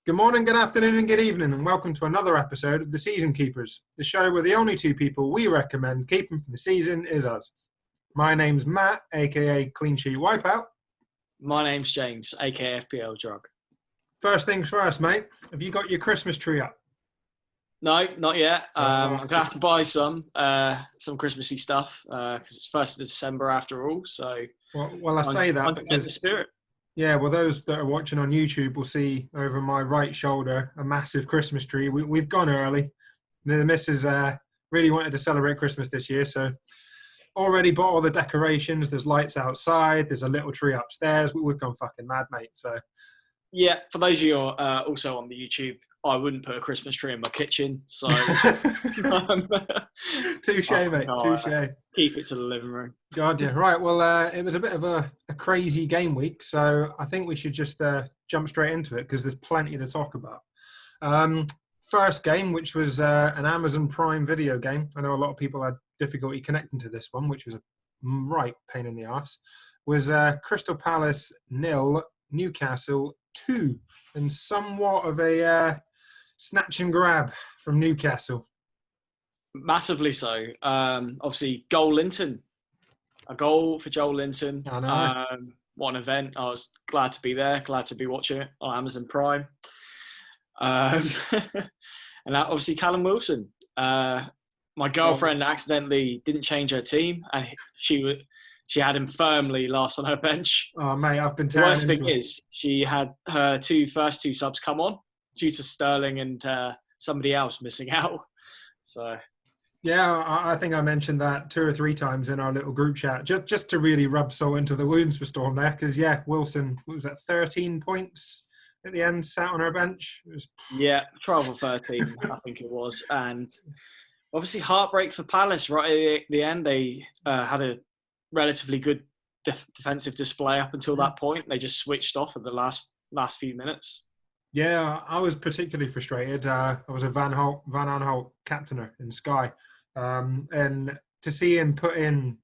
Good morning, good afternoon, and good evening, and welcome to another episode of The Season Keepers, the show where the only two people we recommend keeping for the season is us. My name's Matt, aka Clean Sheet Wipeout. My name's James, aka FPL Drug. First things first, mate. Have you got your Christmas tree up? No, not yet. I'm just- gonna have to buy some Christmassy stuff because it's 1st of December after all. So, Well, I say that because the spirit. yeah, well, those that are watching on YouTube will see over my right shoulder a massive Christmas tree. We've gone early. The missus really wanted to celebrate Christmas this year, so already bought all the decorations. There's lights outside. There's a little tree upstairs. We've gone fucking mad, mate. So Yeah, for those of you also on the YouTube, I wouldn't put a Christmas tree in my kitchen. So, touche, mate. Touche. Keep it to the living room. God, yeah. Right. Well, it was a bit of a crazy game week, so I think we should just jump straight into it because there's plenty to talk about. First game, which was an Amazon Prime video game. I know a lot of people had difficulty connecting to this one, which was a right pain in the arse, was Crystal Palace 0, Newcastle 2, and somewhat of a snatch and grab from Newcastle. Massively so. Obviously, a goal for Joel Linton. I know. What an event. I was glad to be there, glad to be watching it on Amazon Prime. And obviously Callum Wilson. My girlfriend accidentally didn't change her team, and she had him firmly last on her bench. Oh, mate, I've been The worst thing is she had her first two subs come on due to Sterling and somebody else missing out. So yeah, I think I mentioned that 2 or 3 times in our little group chat, just to really rub salt into the wounds for Storm there, because yeah, Wilson, what was that, 13 points at the end, sat on her bench. It was 12 or 13, I think it was, and obviously heartbreak for Palace right at the end. They had a relatively good defensive display up until that point. They just switched off at the last few minutes. Yeah, I was particularly frustrated. I was a Van Aanholt captainer in Sky, and to see him put in,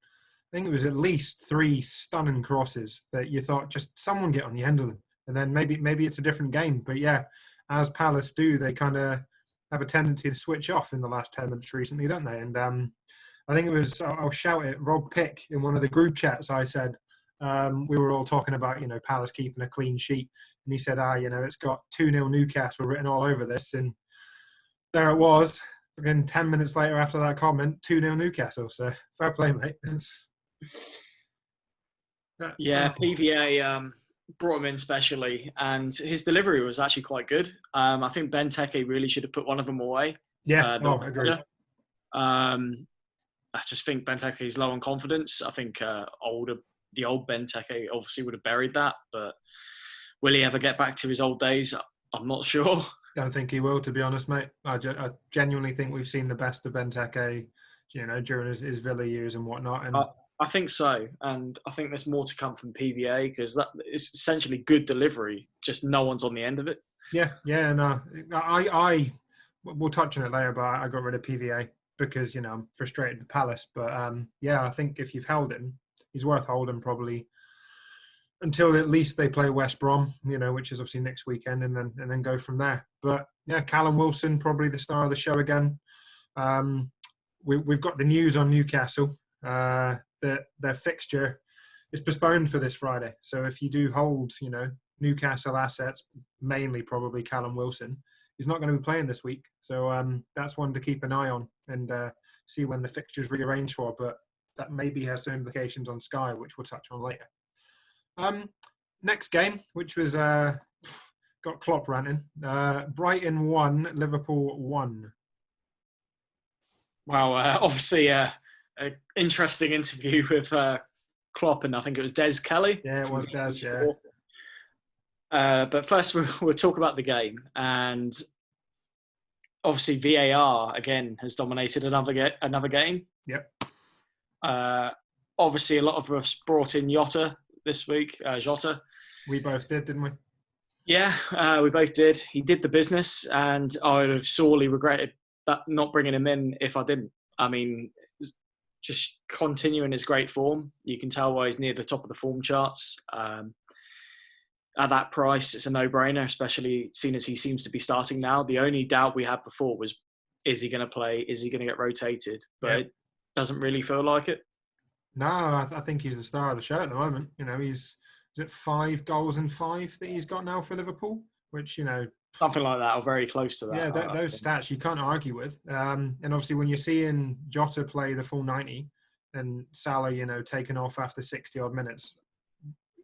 I think it was at least 3 stunning crosses that you thought just someone get on the end of them, and then maybe it's a different game. But yeah, as Palace do, they kind of have a tendency to switch off in the last 10 minutes recently, don't they? And I think it was, I'll shout it, Rob Pick in one of the group chats. I said we were all talking about Palace keeping a clean sheet. And he said, it's got 2-0 Newcastle written all over this. And there it was. Again, 10 minutes later after that comment, 2-0 Newcastle. So fair play, mate. PVA brought him in specially, and his delivery was actually quite good. I think Benteke really should have put one of them away. Yeah, agreed. I just think Benteke is low on confidence. I think the old Benteke obviously would have buried that, but will he ever get back to his old days? I'm not sure. Don't think he will, to be honest, mate. I genuinely think we've seen the best of Benteke, during his Villa years and whatnot. And I think so, and I think there's more to come from PVA because that is essentially good delivery. Just no one's on the end of it. Yeah, no. We'll touch on it later, but I got rid of PVA because I'm frustrated with Palace. But I think if you've held him, he's worth holding probably until at least they play West Brom, which is obviously next weekend, and then go from there. But yeah, Callum Wilson probably the star of the show again. We've got the news on Newcastle that their fixture is postponed for this Friday. So if you do hold, Newcastle assets, mainly probably Callum Wilson, he's not going to be playing this week. So that's one to keep an eye on and see when the fixture's rearranged for. But that maybe has some implications on Sky, which we'll touch on later. Next game, which was got Klopp ranting. Brighton 1, Liverpool 1. Wow, obviously an interesting interview with Klopp, and I think it was Des Kelly. Yeah, it was Des, yeah. But first, we'll talk about the game. And obviously, VAR, again, has dominated another game. Yep. Obviously, a lot of us brought in Jota this week, Jota. We both did, didn't we? Yeah, we both did. He did the business, and I would have sorely regretted that not bringing him in if I didn't. I mean, just continuing his great form. You can tell why he's near the top of the form charts. at that price, it's a no-brainer, especially seeing as he seems to be starting now. The only doubt we had before was, is he going to play? Is he going to get rotated? But it doesn't really feel like it. No, I think he's the star of the show at the moment. You know, is it 5 goals and 5 that he's got now for Liverpool? Which, you know, something like that, or very close to that. Yeah, those stats you can't argue with. And obviously, when you're seeing Jota play the full 90 and Salah, you know, taken off after 60 odd minutes,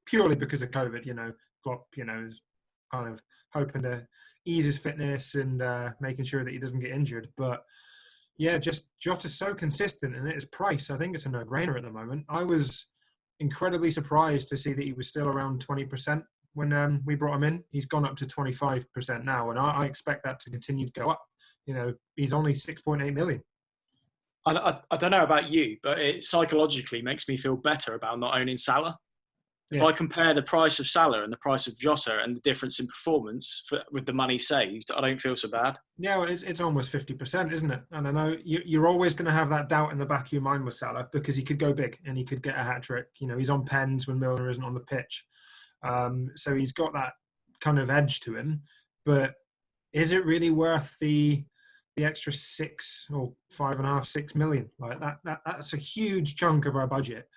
purely because of COVID, you know, Klopp, you know, is kind of hoping to ease his fitness and making sure that he doesn't get injured. But yeah, just Jota's so consistent, and at his price, I think it's a no-brainer at the moment. I was incredibly surprised to see that he was still around 20% when we brought him in. He's gone up to 25% now, and I expect that to continue to go up. You know, he's only 6.8 million. I don't know about you, but it psychologically makes me feel better about not owning Salah. If I compare the price of Salah and the price of Jota and the difference in performance with the money saved, I don't feel so bad. Yeah, well, it's almost 50%, isn't it? And I know you're always going to have that doubt in the back of your mind with Salah because he could go big and he could get a hat-trick. You know, he's on pens when Milner isn't on the pitch. So he's got that kind of edge to him. But is it really worth the extra 6 or 5.5, 6 million? Like that's a huge chunk of our budget.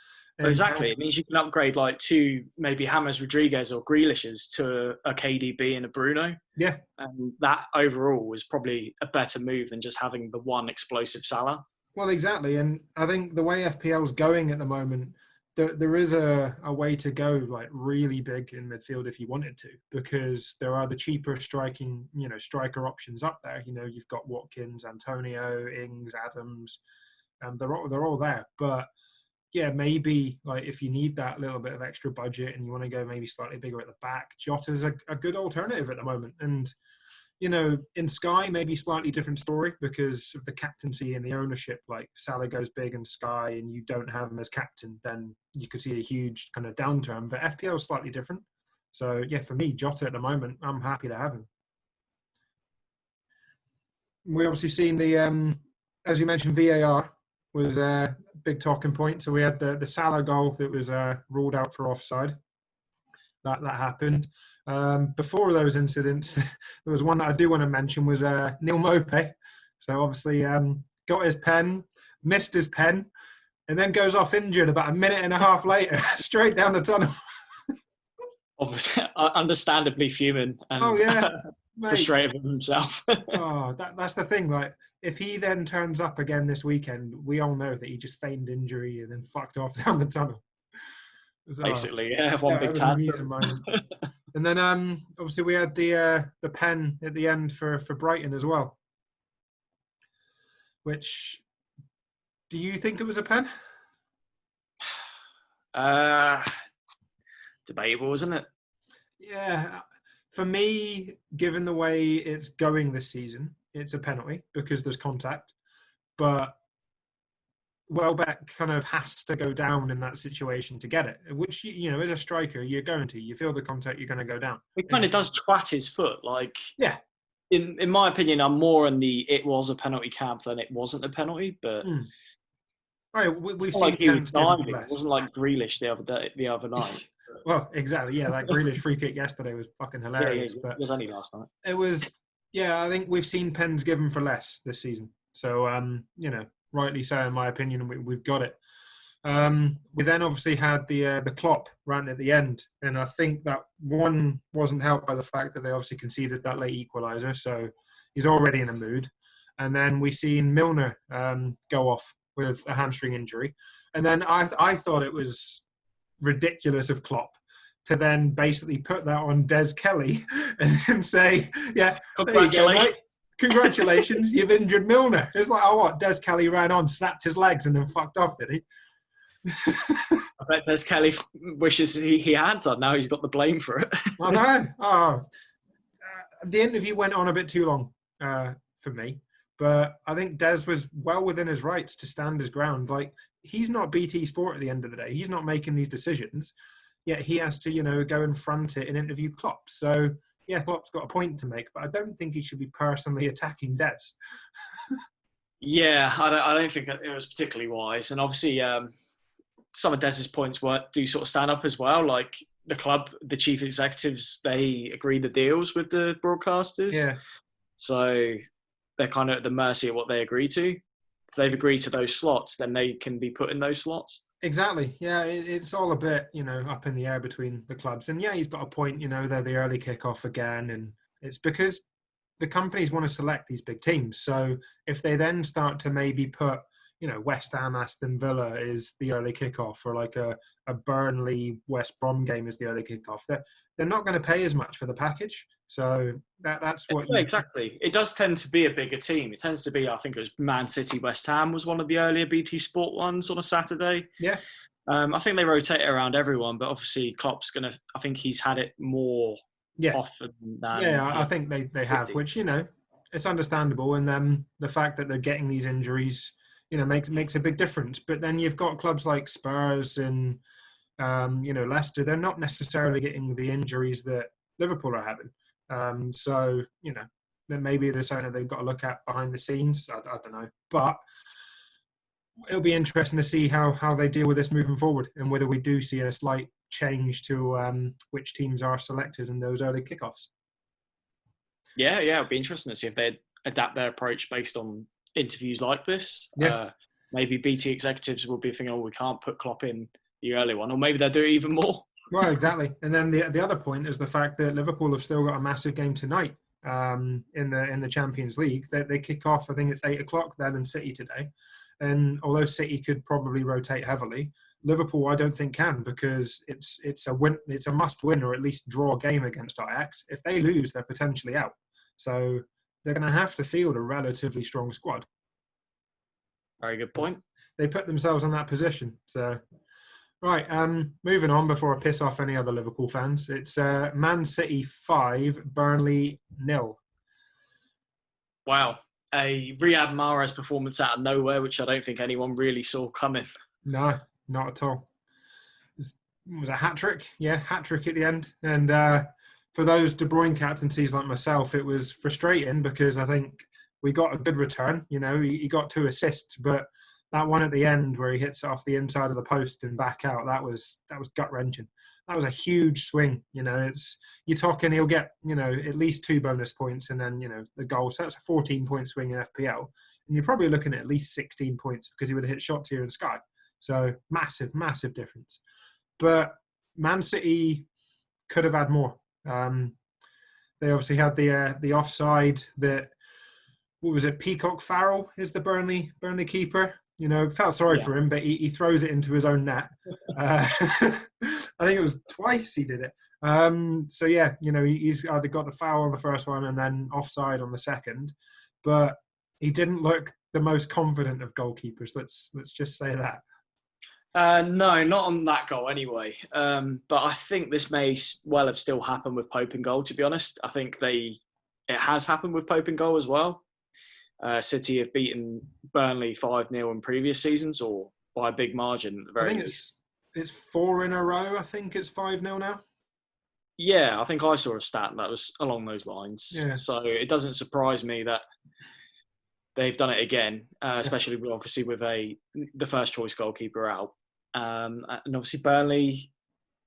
Exactly. It means you can upgrade like 2 maybe James Rodriguez or Grealish's to a KDB and a Bruno. Yeah. And that overall was probably a better move than just having the one explosive Salah. Well, exactly. And I think the way FPL's going at the moment, there is a way to go like really big in midfield if you wanted to, because there are the cheaper striker options up there. You know, you've got Watkins, Antonio, Ings, Adams. They're all there. But yeah, maybe like if you need that little bit of extra budget and you want to go maybe slightly bigger at the back, Jota's a good alternative at the moment. And, you know, in Sky, maybe slightly different story because of the captaincy and the ownership. Like Salah goes big in Sky and you don't have him as captain, then you could see a huge kind of downturn. But FPL is slightly different. So yeah, for me, Jota at the moment, I'm happy to have him. We obviously seen the, as you mentioned, VAR was a big talking point. So we had the Salah goal that was ruled out for offside. That happened. Before those incidents, there was one that I do want to mention was Neil Maupay. So obviously got his pen, missed his pen, and then goes off injured about a minute and a half later, straight down the tunnel. Obviously, understandably fuming and frustrated with himself. That's the thing. Like, if he then turns up again this weekend, we all know that he just feigned injury and then fucked off down the tunnel. So, basically, one big tantrum. And then obviously we had the pen at the end for Brighton as well. Which, do you think it was a pen? Debatable, isn't it? Yeah. For me, given the way it's going this season, it's a penalty because there's contact. But Welbeck kind of has to go down in that situation to get it, which, you know, as a striker, you're going to. You feel the contact, you're going to go down. It kind of does twat his foot. Like, yeah. In my opinion, I'm more in the it was a penalty camp than it wasn't a penalty. But right, we've seen he was diving. It wasn't like Grealish the other night. Well, exactly. Yeah, that Grealish free kick yesterday was fucking hilarious. But it was only last night. It was. Yeah, I think we've seen pens given for less this season. So, you know, rightly so, in my opinion, we've got it. We then obviously had the Klopp rant at the end, and I think that one wasn't helped by the fact that they obviously conceded that late equaliser, so he's already in a mood. And then we seen Milner go off with a hamstring injury, and then I thought it was ridiculous of Klopp to then basically put that on Des Kelly and then say, "Yeah, congratulations, there you go, mate. Congratulations, you've injured Milner." It's like, oh, what? Des Kelly ran on, snapped his legs, and then fucked off, did he? I bet Des Kelly wishes he had done. Now he's got the blame for it. I know. Oh, the interview went on a bit too long for me, but I think Des was well within his rights to stand his ground. Like, he's not BT Sport at the end of the day. He's not making these decisions, yet he has to, you know, go and front it and interview Klopp. So, yeah, Klopp's got a point to make, but I don't think he should be personally attacking Des. Yeah, I don't think it was particularly wise. And obviously, some of Des's points do sort of stand up as well. Like, the club, the chief executives, they agree the deals with the broadcasters. Yeah. So they're kind of at the mercy of what they agree to. If they've agreed to those slots, then they can be put in those slots. Exactly. Yeah, it's all a bit, up in the air between the clubs. And yeah, he's got a point, they're the early kickoff again. And it's because the companies want to select these big teams. So if they then start to maybe put, West Ham, Aston Villa is the early kickoff, or like a Burnley, West Brom game is the early kickoff, they're not going to pay as much for the package. So that's what Yeah, exactly. It does tend to be a bigger team. It tends to be, I think it was Man City, West Ham was one of the earlier BT Sport ones on a Saturday. Yeah. I think they rotate around everyone, but obviously Klopp's going to, I think he's had it more often than. Yeah, I think they have, which, it's understandable. And then the fact that they're getting these injuries, makes a big difference. But then you've got clubs like Spurs and, Leicester. They're not necessarily getting the injuries that Liverpool are having. So, then maybe there's something that they've got to look at behind the scenes. I don't know. But it'll be interesting to see how they deal with this moving forward, and whether we do see a slight change to which teams are selected in those early kickoffs. Yeah, it'll be interesting to see if they adapt their approach based on interviews like this. Yeah. Maybe BT executives will be thinking, we can't put Klopp in the early one, or maybe they'll do it even more. Well, exactly. And then the other point is the fact that Liverpool have still got a massive game tonight in the Champions League. They kick off, I think it's 8:00, them and City today. And although City could probably rotate heavily, Liverpool I don't think can, because it's a must win, or at least draw game against Ajax. If they lose, they're potentially out. So they're going to have to field a relatively strong squad. Very good point. They put themselves in that position. So, right, moving on before I piss off any other Liverpool fans. It's Man City 5, Burnley 0. Wow. A Riyad Mahrez performance out of nowhere, which I don't think anyone really saw coming. No, not at all. It was a hat-trick. Yeah, hat-trick at the end. And for those De Bruyne captaincies like myself, it was frustrating because I think we got a good return. He got 2 assists, but that one at the end where he hits it off the inside of the post and back out, that was gut-wrenching. That was a huge swing. You're talking he'll get, at least 2 bonus points and then, the goal. So that's a 14-point swing in FPL. And you're probably looking at least 16 points because he would have hit shots here in Sky. So massive, massive difference. But Man City could have had more. They obviously had the offside that, what was it, Peacock Farrell is the Burnley keeper. Felt sorry for him, but he throws it into his own net. I think it was twice he did it. So yeah, he's either got the foul on the first one and then offside on the second, but he didn't look the most confident of goalkeepers. Let's just say that. No, not on that goal anyway. But I think this may well have still happened with Pope in goal, to be honest. I think it has happened with Pope in goal as well. City have beaten Burnley 5-0 in previous seasons, or by a big margin at the very least. It's 4 in a row. I think it's 5-0 now. Yeah, I think I saw a stat that was along those lines. Yeah. So it doesn't surprise me that they've done it again, especially obviously with the first choice goalkeeper out. And obviously Burnley,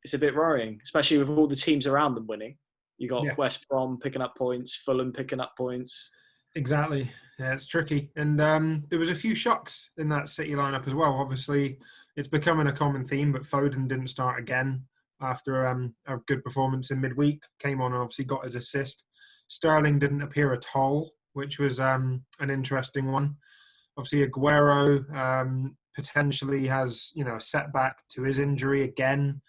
it's a bit worrying, especially with all the teams around them winning. You got West Brom picking up points, Fulham picking up points. Exactly. Yeah, it's tricky. And there was a few shocks in that City lineup as well. Obviously, it's becoming a common theme, but Foden didn't start again after a good performance in midweek. Came on and obviously got his assist. Sterling didn't appear at all, which was an interesting one. Obviously, Aguero potentially has a setback to his injury again.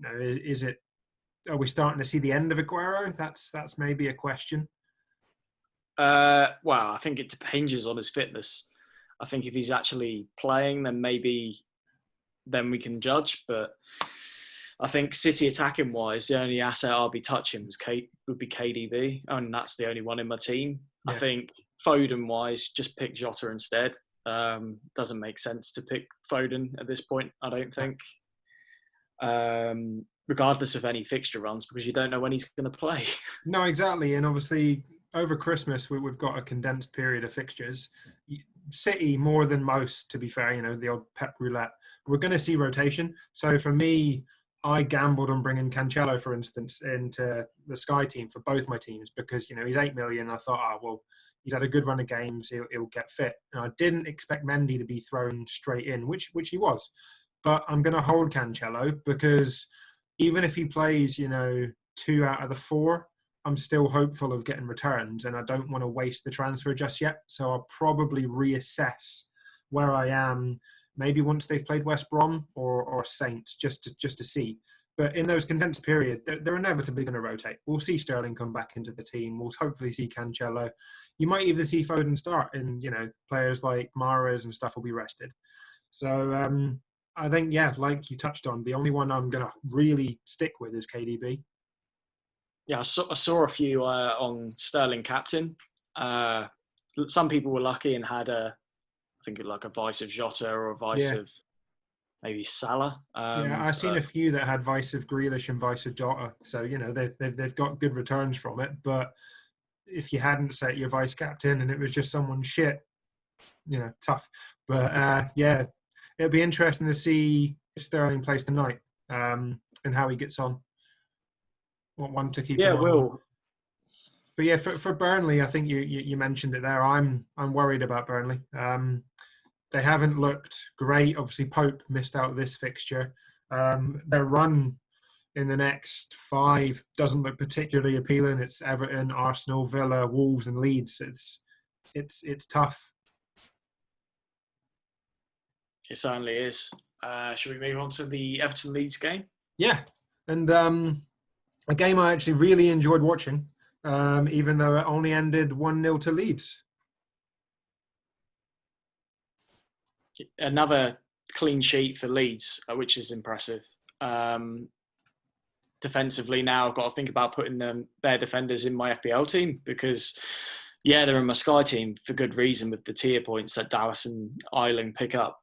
Are we starting to see the end of Aguero? That's maybe a question. Well, I think it hinges on his fitness. I think if he's actually playing, then maybe we can judge. But I think City attacking wise, the only asset I'll be touching would be KDB, and that's the only one in my team. Yeah. I think Foden wise, just pick Jota instead. Doesn't make sense to pick Foden at this point, I don't think. Regardless of any fixture runs, because you don't know when he's going to play. No, exactly. And obviously over Christmas, we've got a condensed period of fixtures. City, more than most, to be fair, the old Pep roulette. We're going to see rotation. So for me, I gambled on bringing Cancelo, for instance, into the Sky team for both my teams because, he's 8 million. I thought, well, he's had a good run of games. He'll get fit. And I didn't expect Mendy to be thrown straight in, which he was. But I'm going to hold Cancelo because even if he plays, 2 out of the 4, I'm still hopeful of getting returns, and I don't want to waste the transfer just yet. So I'll probably reassess where I am, maybe once they've played West Brom or Saints, just to see. But in those condensed periods, they're inevitably going to rotate. We'll see Sterling come back into the team. We'll hopefully see Cancelo. You might even see Foden start, and players like Mahrez and stuff will be rested. So I think, like you touched on, the only one I'm going to really stick with is KDB. Yeah, I saw a few on Sterling captain. Some people were lucky and had I think like a vice of Jota or a vice of maybe Salah. I've seen a few that had vice of Grealish and vice of Jota. So they've got good returns from it. But if you hadn't set your vice captain and it was just someone shit, tough. But it'll be interesting to see if Sterling plays tonight and how he gets on. What one to keep? Yeah, will. But yeah, for Burnley, I think you mentioned it there. I'm worried about Burnley. They haven't looked great. Obviously, Pope missed out this fixture. Their run in the next 5 doesn't look particularly appealing. It's Everton, Arsenal, Villa, Wolves, and Leeds. It's tough. It certainly is. Should we move on to the Everton Leeds game? Yeah, and a game I actually really enjoyed watching, even though it only ended 1-0 to Leeds. Another clean sheet for Leeds, which is impressive. Defensively now, I've got to think about putting their defenders in my FPL team because, they're in my Sky team for good reason with the tier points that Dallas and Isling pick up.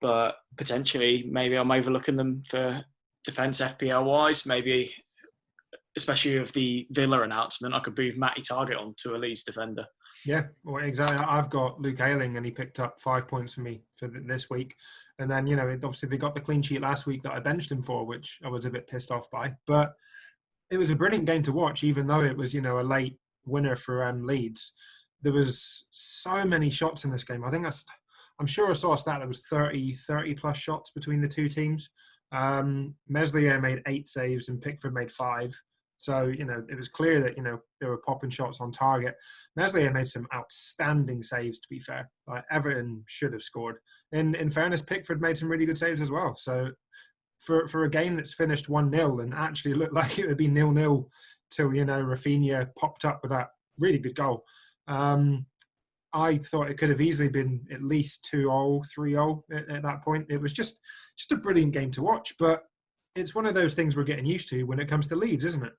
But potentially, maybe I'm overlooking them for defence FPL-wise. Maybe, especially with the Villa announcement, I could move Matty Target on to a Leeds defender. Yeah, well, exactly. I've got Luke Ayling, and he picked up 5 points for me for this week. And then, obviously they got the clean sheet last week that I benched him for, which I was a bit pissed off by. But it was a brilliant game to watch, even though it was, a late winner for Leeds. There was so many shots in this game. I'm sure I saw a stat that was 30 plus shots between the two teams. Meslier made 8 saves and Pickford made 5. So, it was clear that, they were popping shots on target. Meslier made some outstanding saves, to be fair. Everton should have scored. In fairness, Pickford made some really good saves as well. So, for a game that's finished 1-0 and actually looked like it would be 0-0 till, Rafinha popped up with that really good goal. I thought it could have easily been at least 2-0, 3-0 at that point. It was just a brilliant game to watch. But it's one of those things we're getting used to when it comes to Leeds, isn't it?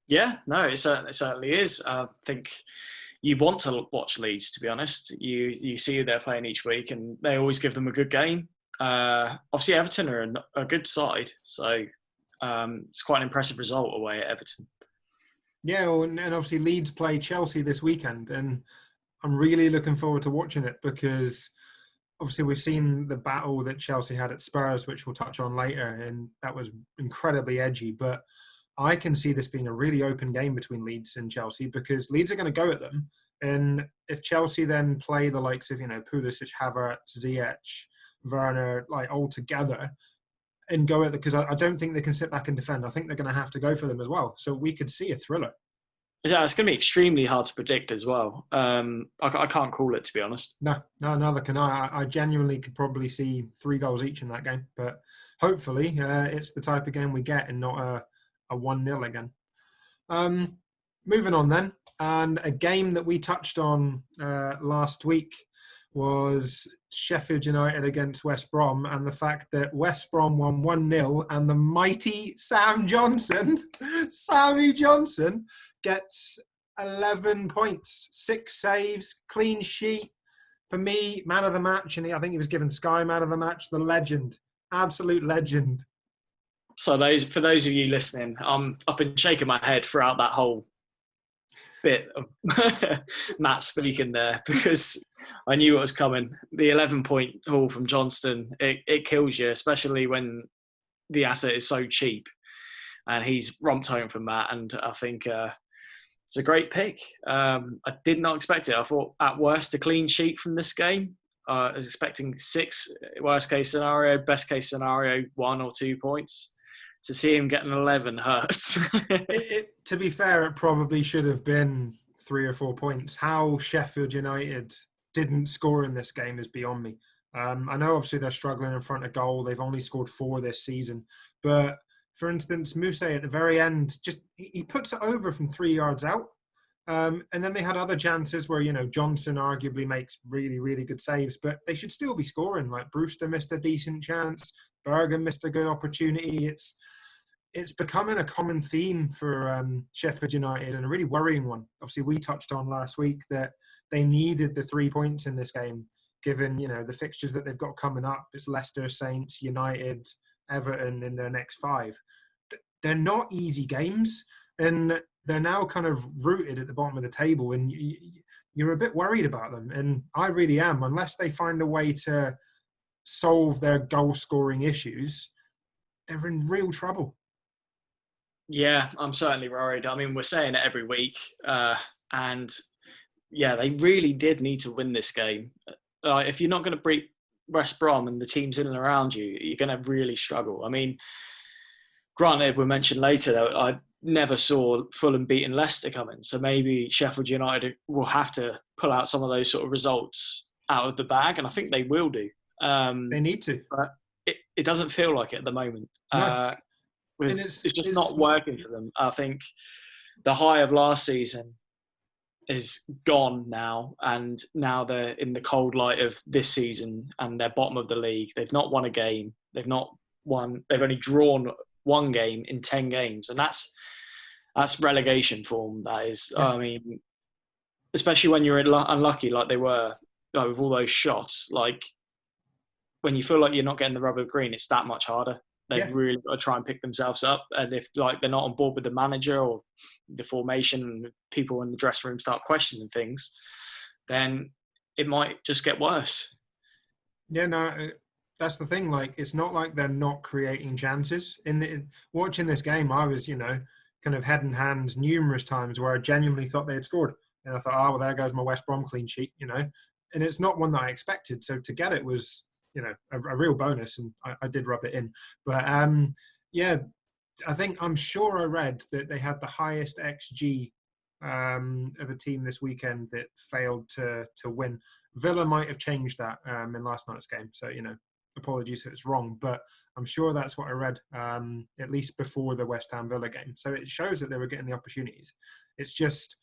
Yeah, no, it certainly is. I think you want to watch Leeds, to be honest. You see who they're playing each week, and they always give them a good game. Obviously, Everton are a good side, so it's quite an impressive result away at Everton. Yeah, and obviously Leeds play Chelsea this weekend, and I'm really looking forward to watching it because obviously we've seen the battle that Chelsea had at Spurs, which we'll touch on later, and that was incredibly edgy. But I can see this being a really open game between Leeds and Chelsea because Leeds are going to go at them. And if Chelsea then play the likes of, Pulisic, Havertz, Ziyech, Werner, all together and go at it, because I don't think they can sit back and defend. I think they're going to have to go for them as well. So we could see a thriller. Yeah, it's going to be extremely hard to predict as well. I can't call it, to be honest. No, neither can I. I genuinely could probably see 3 goals each in that game. But hopefully it's the type of game we get and not a 1-0 again. Moving on then. And a game that we touched on last week was Sheffield United against West Brom, and the fact that West Brom won 1-0 and the mighty Sammy Johnson gets 11 points, 6 saves, clean sheet. For me, man of the match, and I think he was given Sky man of the match, the legend, absolute legend. So for those of you listening, I've been shaking my head throughout that whole bit of Matt speaking there because I knew what was coming. The 11-point haul from Johnston, it kills you, especially when the asset is so cheap, and he's romped home from that. And I think it's a great pick. I did not expect it. I thought at worst a clean sheet from this game. I was expecting 6, worst case scenario, best case scenario, 1 or 2 points. To see him get an 11 hurts. To be fair, it probably should have been 3 or 4 points. How Sheffield United didn't score in this game is beyond me. I know obviously they're struggling in front of goal. They've only scored 4 this season. But for instance, Mousse at the very end, just he puts it over from 3 yards out. And then they had other chances where, Johnson arguably makes really, really good saves, but they should still be scoring. Like Brewster missed a decent chance. Bergen missed a good opportunity. It's becoming a common theme for Sheffield United, and a really worrying one. Obviously, we touched on last week that they needed the 3 points in this game, given, the fixtures that they've got coming up. It's Leicester, Saints, United, Everton in their next 5. They're not easy games, and they're now kind of rooted at the bottom of the table, and you're a bit worried about them. And I really am, unless they find a way to solve their goal-scoring issues, they're in real trouble. Yeah, I'm certainly worried. I mean, we're saying it every week. And yeah, they really did need to win this game. If you're not going to beat West Brom and the teams in and around you, you're going to really struggle. I mean, granted, we'll mention later that I never saw Fulham beating Leicester coming. So maybe Sheffield United will have to pull out some of those sort of results out of the bag. And I think they will do. They need to. But it doesn't feel like it at the moment. No. It's just not working for them. I think the high of last season is gone now, and now they're in the cold light of this season, and they're bottom of the league. They've not won a game. They've only drawn 1 game in 10 games, and that's relegation form. That is, yeah. I mean, especially when you're unlucky like they were, with all those shots. Like when you feel like you're not getting the rubber green, it's that much harder. They've really got to try and pick themselves up. And if they're not on board with the manager or the formation, and people in the dressing room start questioning things, then it might just get worse. Yeah, no, that's the thing. Like, it's not like they're not creating chances. Watching this game, I was, kind of head in hands numerous times where I genuinely thought they had scored. And I thought, oh, well, there goes my West Brom clean sheet, And it's not one that I expected. So to get it was, a real bonus, and I did rub it in. But I'm sure I read that they had the highest XG of a team this weekend that failed to win. Villa might have changed that in last night's game, so apologies if it's wrong, but I'm sure that's what I read, at least before the West Ham Villa game. So it shows that they were getting the opportunities. It's just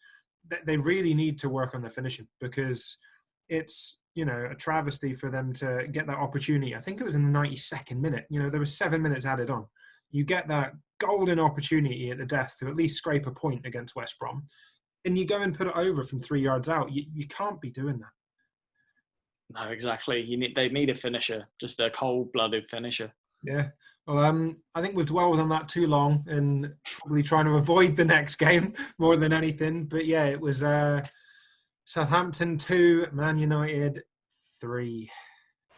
that they really need to work on their finishing, because it's a travesty for them to get that opportunity. I think it was in the 92nd minute. There was 7 minutes added on. You get that golden opportunity at the death to at least scrape a point against West Brom, and you go and put it over from 3 yards out. You can't be doing that. No, exactly. They need a finisher, just a cold-blooded finisher. Yeah. Well, I think we've dwelled on that too long, and probably trying to avoid the next game more than anything. But yeah, it was Southampton 2, Man United 3.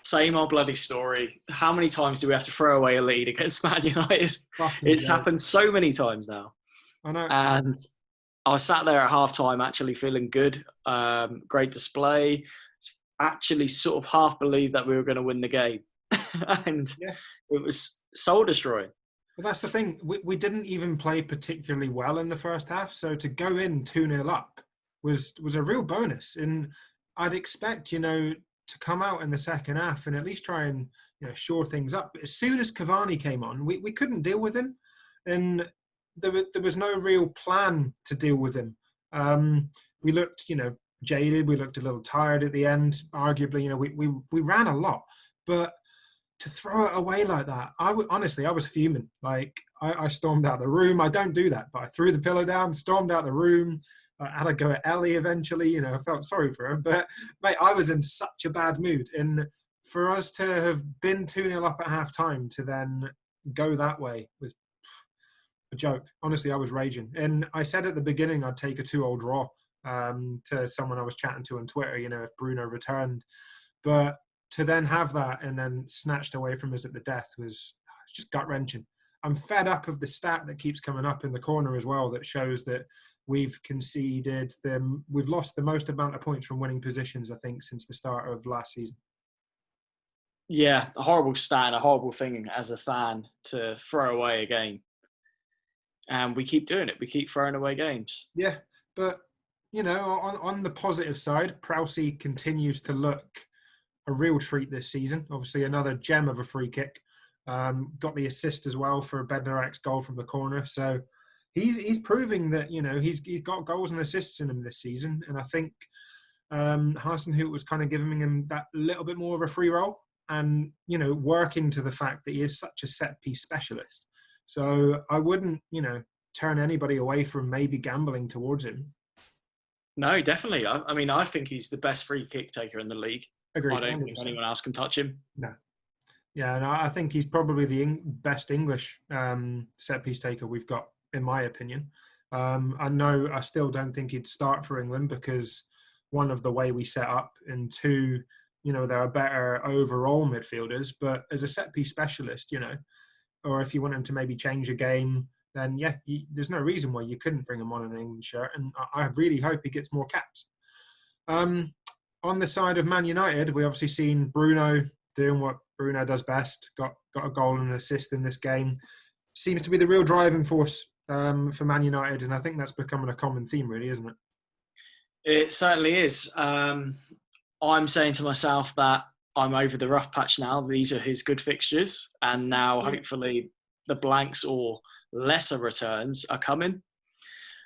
Same old bloody story. How many times do we have to throw away a lead against Man United? It's happened so many times now. I know. And I was sat there at halftime actually feeling good. Great display. Actually sort of half believed that we were going to win the game. And it was soul destroying. Well, that's the thing. We didn't even play particularly well in the first half. So to go in 2-0 up was a real bonus. And I'd expect, to come out in the second half and at least try and shore things up. But as soon as Cavani came on, we couldn't deal with him, and there was no real plan to deal with him. We looked, jaded. We looked a little tired at the end. Arguably, we ran a lot, but to throw it away like that, honestly, I was fuming. Like I stormed out the room. I don't do that, but I threw the pillow down, stormed out the room. I had to go at Ellie eventually, I felt sorry for her. But, mate, I was in such a bad mood. And for us to have been 2-0 up at half-time to then go that way was a joke. Honestly, I was raging. And I said at the beginning I'd take a 2-2 draw to someone I was chatting to on Twitter, if Bruno returned. But to then have that and then snatched away from us at the death was it's just gut-wrenching. I'm fed up of the stat that keeps coming up in the corner as well that shows that we've lost the most amount of points from winning positions, I think, since the start of last season. Yeah, a horrible stat and a horrible thing as a fan to throw away a game. And we keep doing it. We keep throwing away games. Yeah, but, on the positive side, Prowsey continues to look a real treat this season. Obviously, another gem of a free kick. Got the assist as well for Bednarek's goal from the corner. So he's proving that, he's got goals and assists in him this season. And I think Hasenhüttl was kind of giving him that little bit more of a free role and, working to the fact that he is such a set-piece specialist. So I wouldn't, turn anybody away from maybe gambling towards him. No, definitely. I mean, I think he's the best free kick taker in the league. Agreed. I don't 100%. think anyone else can touch him. No. Yeah, and I think he's probably the best English set-piece taker we've got, in my opinion. I still don't think he'd start for England because, one, of the way we set up, and two, there are better overall midfielders. But as a set-piece specialist, or if you want him to maybe change a game, then, yeah, there's no reason why you couldn't bring him on an England shirt. And I really hope he gets more caps. On the side of Man United, we obviously seen Bruno doing what Bruno does best, got a goal and an assist in this game. Seems to be the real driving force for Man United, and I think that's becoming a common theme, really, isn't it? It certainly is. I'm saying to myself that I'm over the rough patch now. These are his good fixtures, and now hopefully the blanks or lesser returns are coming.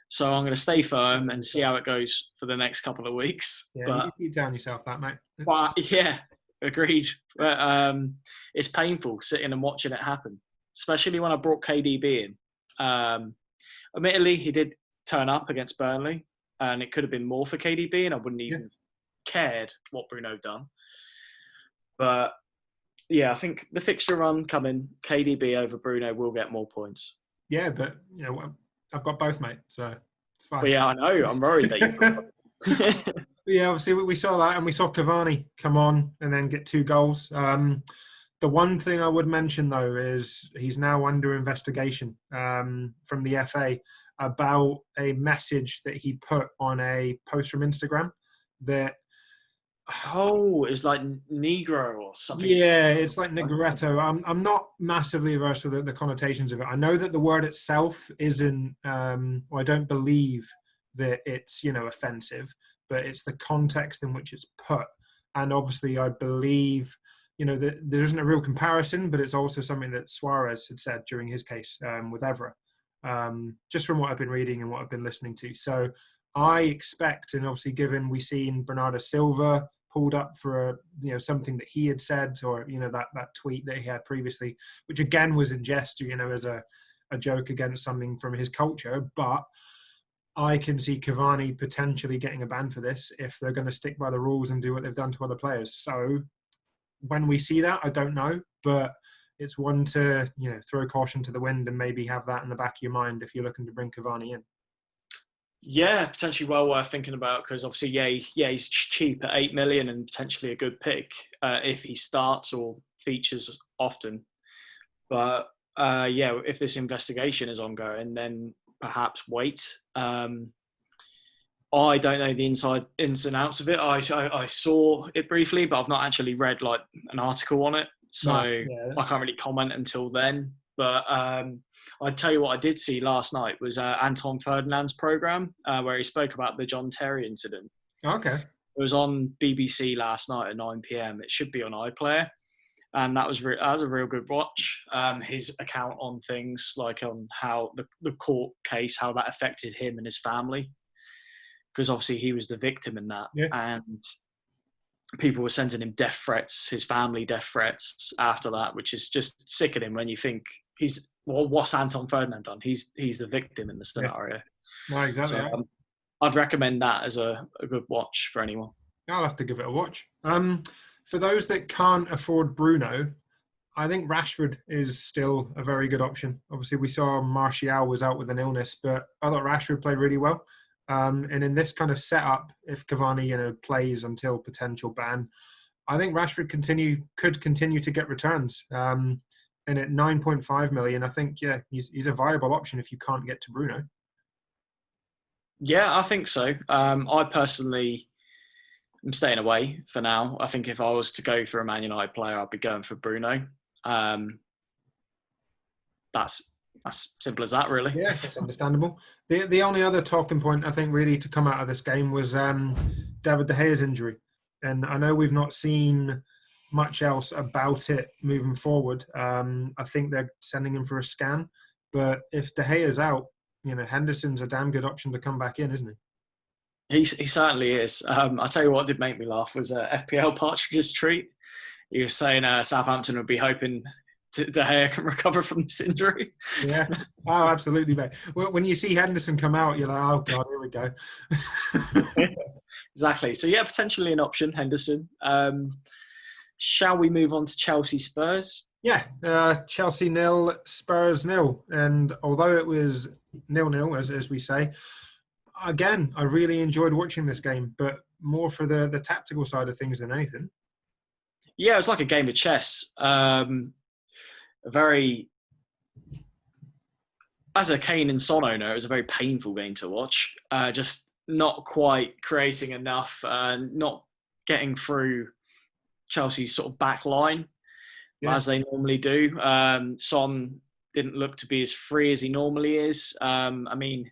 So I'm going to stay firm and see how it goes for the next couple of weeks. Yeah, but, you keep down yourself that, mate. But yeah, agreed. But it's painful sitting and watching it happen, especially when I brought KDB in. Admittedly, he did turn up against Burnley, and it could have been more for KDB, and I wouldn't even cared what Bruno done. But yeah, I think the fixture run coming, KDB over Bruno will get more points. Yeah, but I've got both, mate, so it's fine. But yeah, I know. I'm worried that you've got Yeah, obviously we saw that, and we saw Cavani come on and then get 2 goals. The one thing I would mention, though, is he's now under investigation from the FA about a message that he put on a post from Instagram that... Oh, it's like Negro or something. Yeah, it's like Negretto. I'm not massively averse with the connotations of it. I know that the word itself isn't, or I don't believe that it's, offensive, but it's the context in which it's put. And obviously I believe, that there isn't a real comparison, but it's also something that Suarez had said during his case with Evra, just from what I've been reading and what I've been listening to. So I expect, and obviously given we've seen Bernardo Silva pulled up for something that he had said, or that tweet that he had previously, which again was in jest, as a joke against something from his culture. But I can see Cavani potentially getting a ban for this if they're going to stick by the rules and do what they've done to other players. So when we see that, I don't know, but it's one to throw caution to the wind and maybe have that in the back of your mind if you're looking to bring Cavani in. Yeah, potentially well worth thinking about, because obviously, he's cheap at 8 million and potentially a good pick if he starts or features often. But if this investigation is ongoing, then perhaps wait. I don't know the ins and outs of it. I saw it briefly, but I've not actually read like an article on it, so I can't really comment until then. But I'd tell you what I did see last night was Anton Ferdinand's programme where he spoke about the John Terry incident. Okay. It was on BBC last night at 9 p.m. It should be on iPlayer. And that was a real good watch. His account on things like on how the court case, how that affected him and his family. Because obviously he was the victim in that. Yeah. And people were sending him death threats, his family death threats after that, which is just sickening when you think what's Anton Ferdinand done? He's the victim in the scenario. Yeah. No, exactly. So, I'd recommend that as a good watch for anyone. I'll have to give it a watch. For those that can't afford Bruno, I think Rashford is still a very good option. Obviously, we saw Martial was out with an illness, but I thought Rashford played really well. And in this kind of setup, if Cavani plays until potential ban, I think Rashford could continue to get returns. And at 9.5 million, I think, yeah, he's a viable option if you can't get to Bruno. Yeah, I think so. I personally am staying away for now. I think if I was to go for a Man United player, I'd be going for Bruno. That's simple as that, really. Yeah, that's understandable. The only other talking point, I think, really to come out of this game was David De Gea's injury. And I know we've not seen much else about it moving forward. I think they're sending him for a scan. But if De Gea's out, Henderson's a damn good option to come back in, isn't He certainly is. I'll tell you what did make me laugh was FPL Partridge's tweet. He was saying Southampton would be hoping De Gea can recover from this injury. he? Yeah. Oh, absolutely, mate. When you see Henderson come out, you're like, oh, God, here we go. Exactly. So, yeah, potentially an option, Henderson. Shall we move on to Chelsea Spurs? Yeah, Chelsea 0, Spurs 0. And although it was 0-0, as we say, again, I really enjoyed watching this game, but more for the tactical side of things than anything. Yeah, it was like a game of chess. As a Kane and Son owner, it was a very painful game to watch. Just not quite creating enough, not getting through Chelsea's sort of back line as they normally do. Son didn't look to be as free as he normally is. I mean,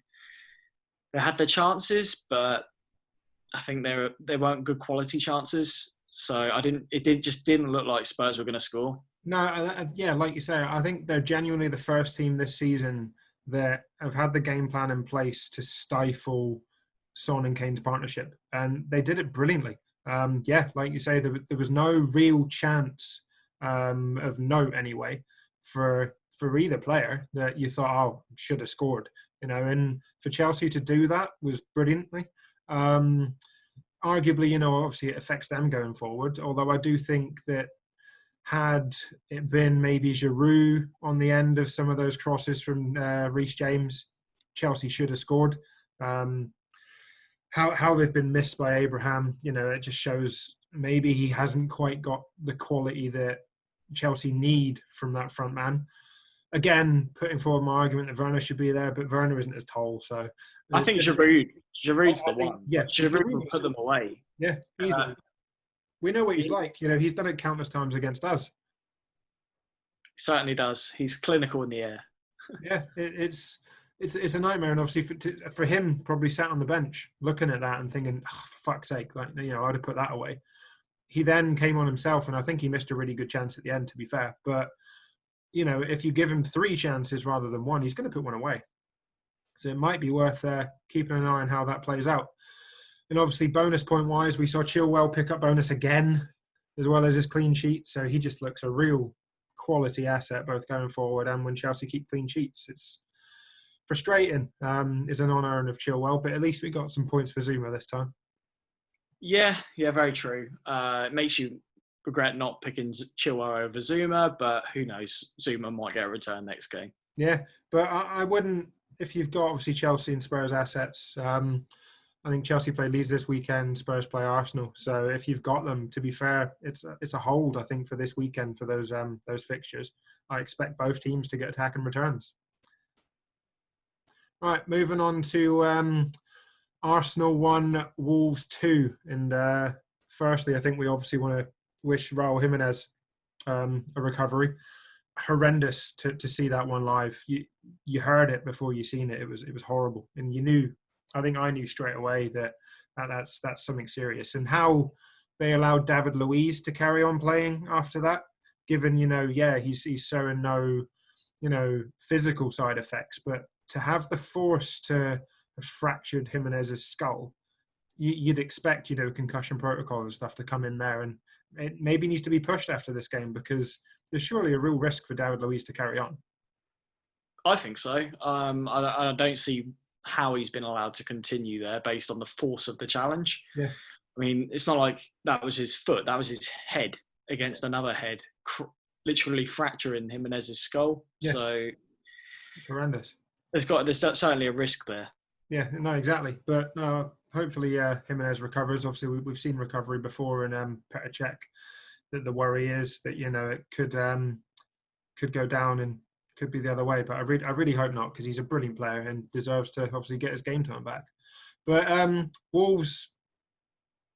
they had their chances, but I think they weren't good quality chances. So it just didn't look like Spurs were going to score. No, yeah, like you say, I think they're genuinely the first team this season that have had the game plan in place to stifle Son and Kane's partnership, and they did it brilliantly. Yeah, like you say, there was no real chance of note anyway for either player that you thought, oh, should have scored. And for Chelsea to do that was brilliantly. Arguably, obviously it affects them going forward. Although I do think that had it been maybe Giroud on the end of some of those crosses from Reece James, Chelsea should have scored. How they've been missed by Abraham, it just shows maybe he hasn't quite got the quality that Chelsea need from that front man. Again, putting forward my argument that Werner should be there, Werner isn't as tall. So I think Giroud's the one. Yeah, Giroud will put them away. Yeah, easily. We know what he's like. He's done it countless times against us. He certainly does. He's clinical in the air. Yeah, it's a nightmare, and obviously for him, probably sat on the bench looking at that and thinking, oh, for fuck's sake, I'd have put that away. He then came on himself, and I think he missed a really good chance at the end, to be fair. But if you give him 3 chances rather than 1, he's going to put one away. So it might be worth keeping an eye on how that plays out. And obviously, bonus point-wise, we saw Chilwell pick up bonus again, as well as his clean sheet. So he just looks a real quality asset, both going forward and when Chelsea keep clean sheets. It's frustrating, is an honour of Chilwell, but at least we got some points for Zuma this time. Yeah, very true. It makes you regret not picking Chilwell over Zuma, but who knows? Zuma might get a return next game. Yeah, but I wouldn't, if you've got obviously Chelsea and Spurs assets, I think Chelsea play Leeds this weekend, Spurs play Arsenal. So if you've got them, to be fair, it's a hold, I think, for this weekend for those fixtures. I expect both teams to get attacking returns. All right, moving on to Arsenal 1, Wolves 2. And firstly, I think we obviously want to wish Raul Jimenez a recovery. Horrendous to see that one live. You heard it before you seen it. It was horrible, and you knew. I think I knew straight away that's something serious. And how they allowed David Luiz to carry on playing after that, given he's showing no physical side effects, but to have the force to have fractured Jimenez's skull, you'd expect concussion protocol and stuff to come in there, and it maybe needs to be pushed after this game because there's surely a real risk for David Luiz to carry on. I think so. I don't see how he's been allowed to continue there based on the force of the challenge. Yeah. I mean, it's not like that was his foot, that was his head against another head, literally fracturing Jimenez's skull. Yeah. So it's horrendous. There's certainly a risk there. Yeah, no, exactly. But hopefully Jimenez recovers. Obviously, we've seen recovery before in Petr Cech. That the worry is that it could could go down and could be the other way. But I really hope not, because he's a brilliant player and deserves to obviously get his game time back. But Wolves,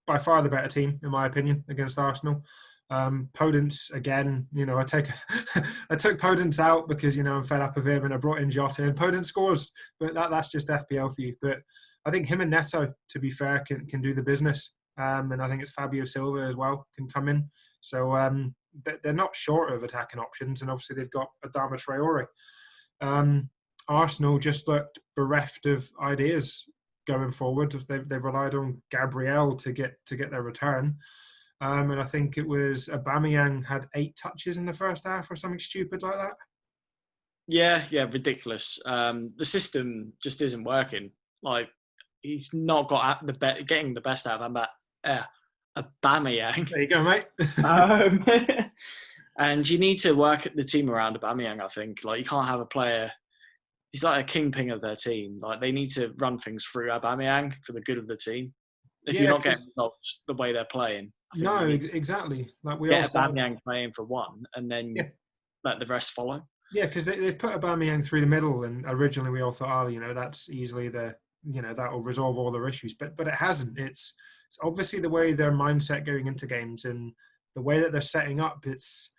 by far the better team, in my opinion, against Arsenal. Podence, again, I took Podence out because, I'm fed up of him, and I brought in Jota, and Podence scores. But that's just FPL for you. But I think him and Neto, to be fair, can do the business. And I think it's Fabio Silva as well, can come in. So they're not short of attacking options, and obviously they've got Adama Traore. Arsenal just looked bereft of ideas going forward. They've relied on Gabriel to get their return. And I think it was Aubameyang had 8 touches in the first half or something stupid like that. Yeah, ridiculous. The system just isn't working. Like, he's not got getting the best out of Aubameyang. There you go, mate. And you need to work the team around Aubameyang, I think. Like, you can't have a player... He's like a kingpin of their team. Like, they need to run things through Aubameyang for the good of the team. If you're not getting results the way they're playing... No, exactly. Like, we get Aubameyang playing for one, and then let the rest follow. Yeah, because they've put Aubameyang through the middle, and originally we all thought, that's easily that will resolve all their issues. But it hasn't. It's obviously the way their mindset going into games and the way that they're setting up. It's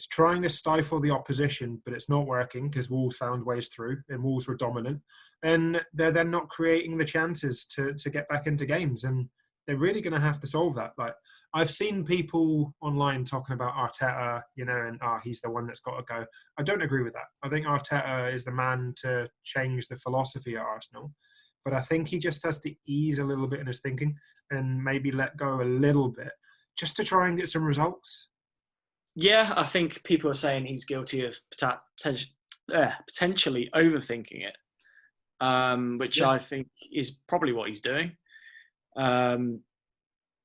trying to stifle the opposition, but it's not working because Wolves found ways through, and Wolves were dominant, and they're then not creating the chances to get back into games, and they're really going to have to solve that. Like, I've seen people online talking about Arteta, and he's the one that's got to go. I don't agree with that. I think Arteta is the man to change the philosophy at Arsenal, but I think he just has to ease a little bit in his thinking and maybe let go a little bit just to try and get some results. Yeah, I think people are saying he's guilty of potentially overthinking it, which I think is probably what he's doing.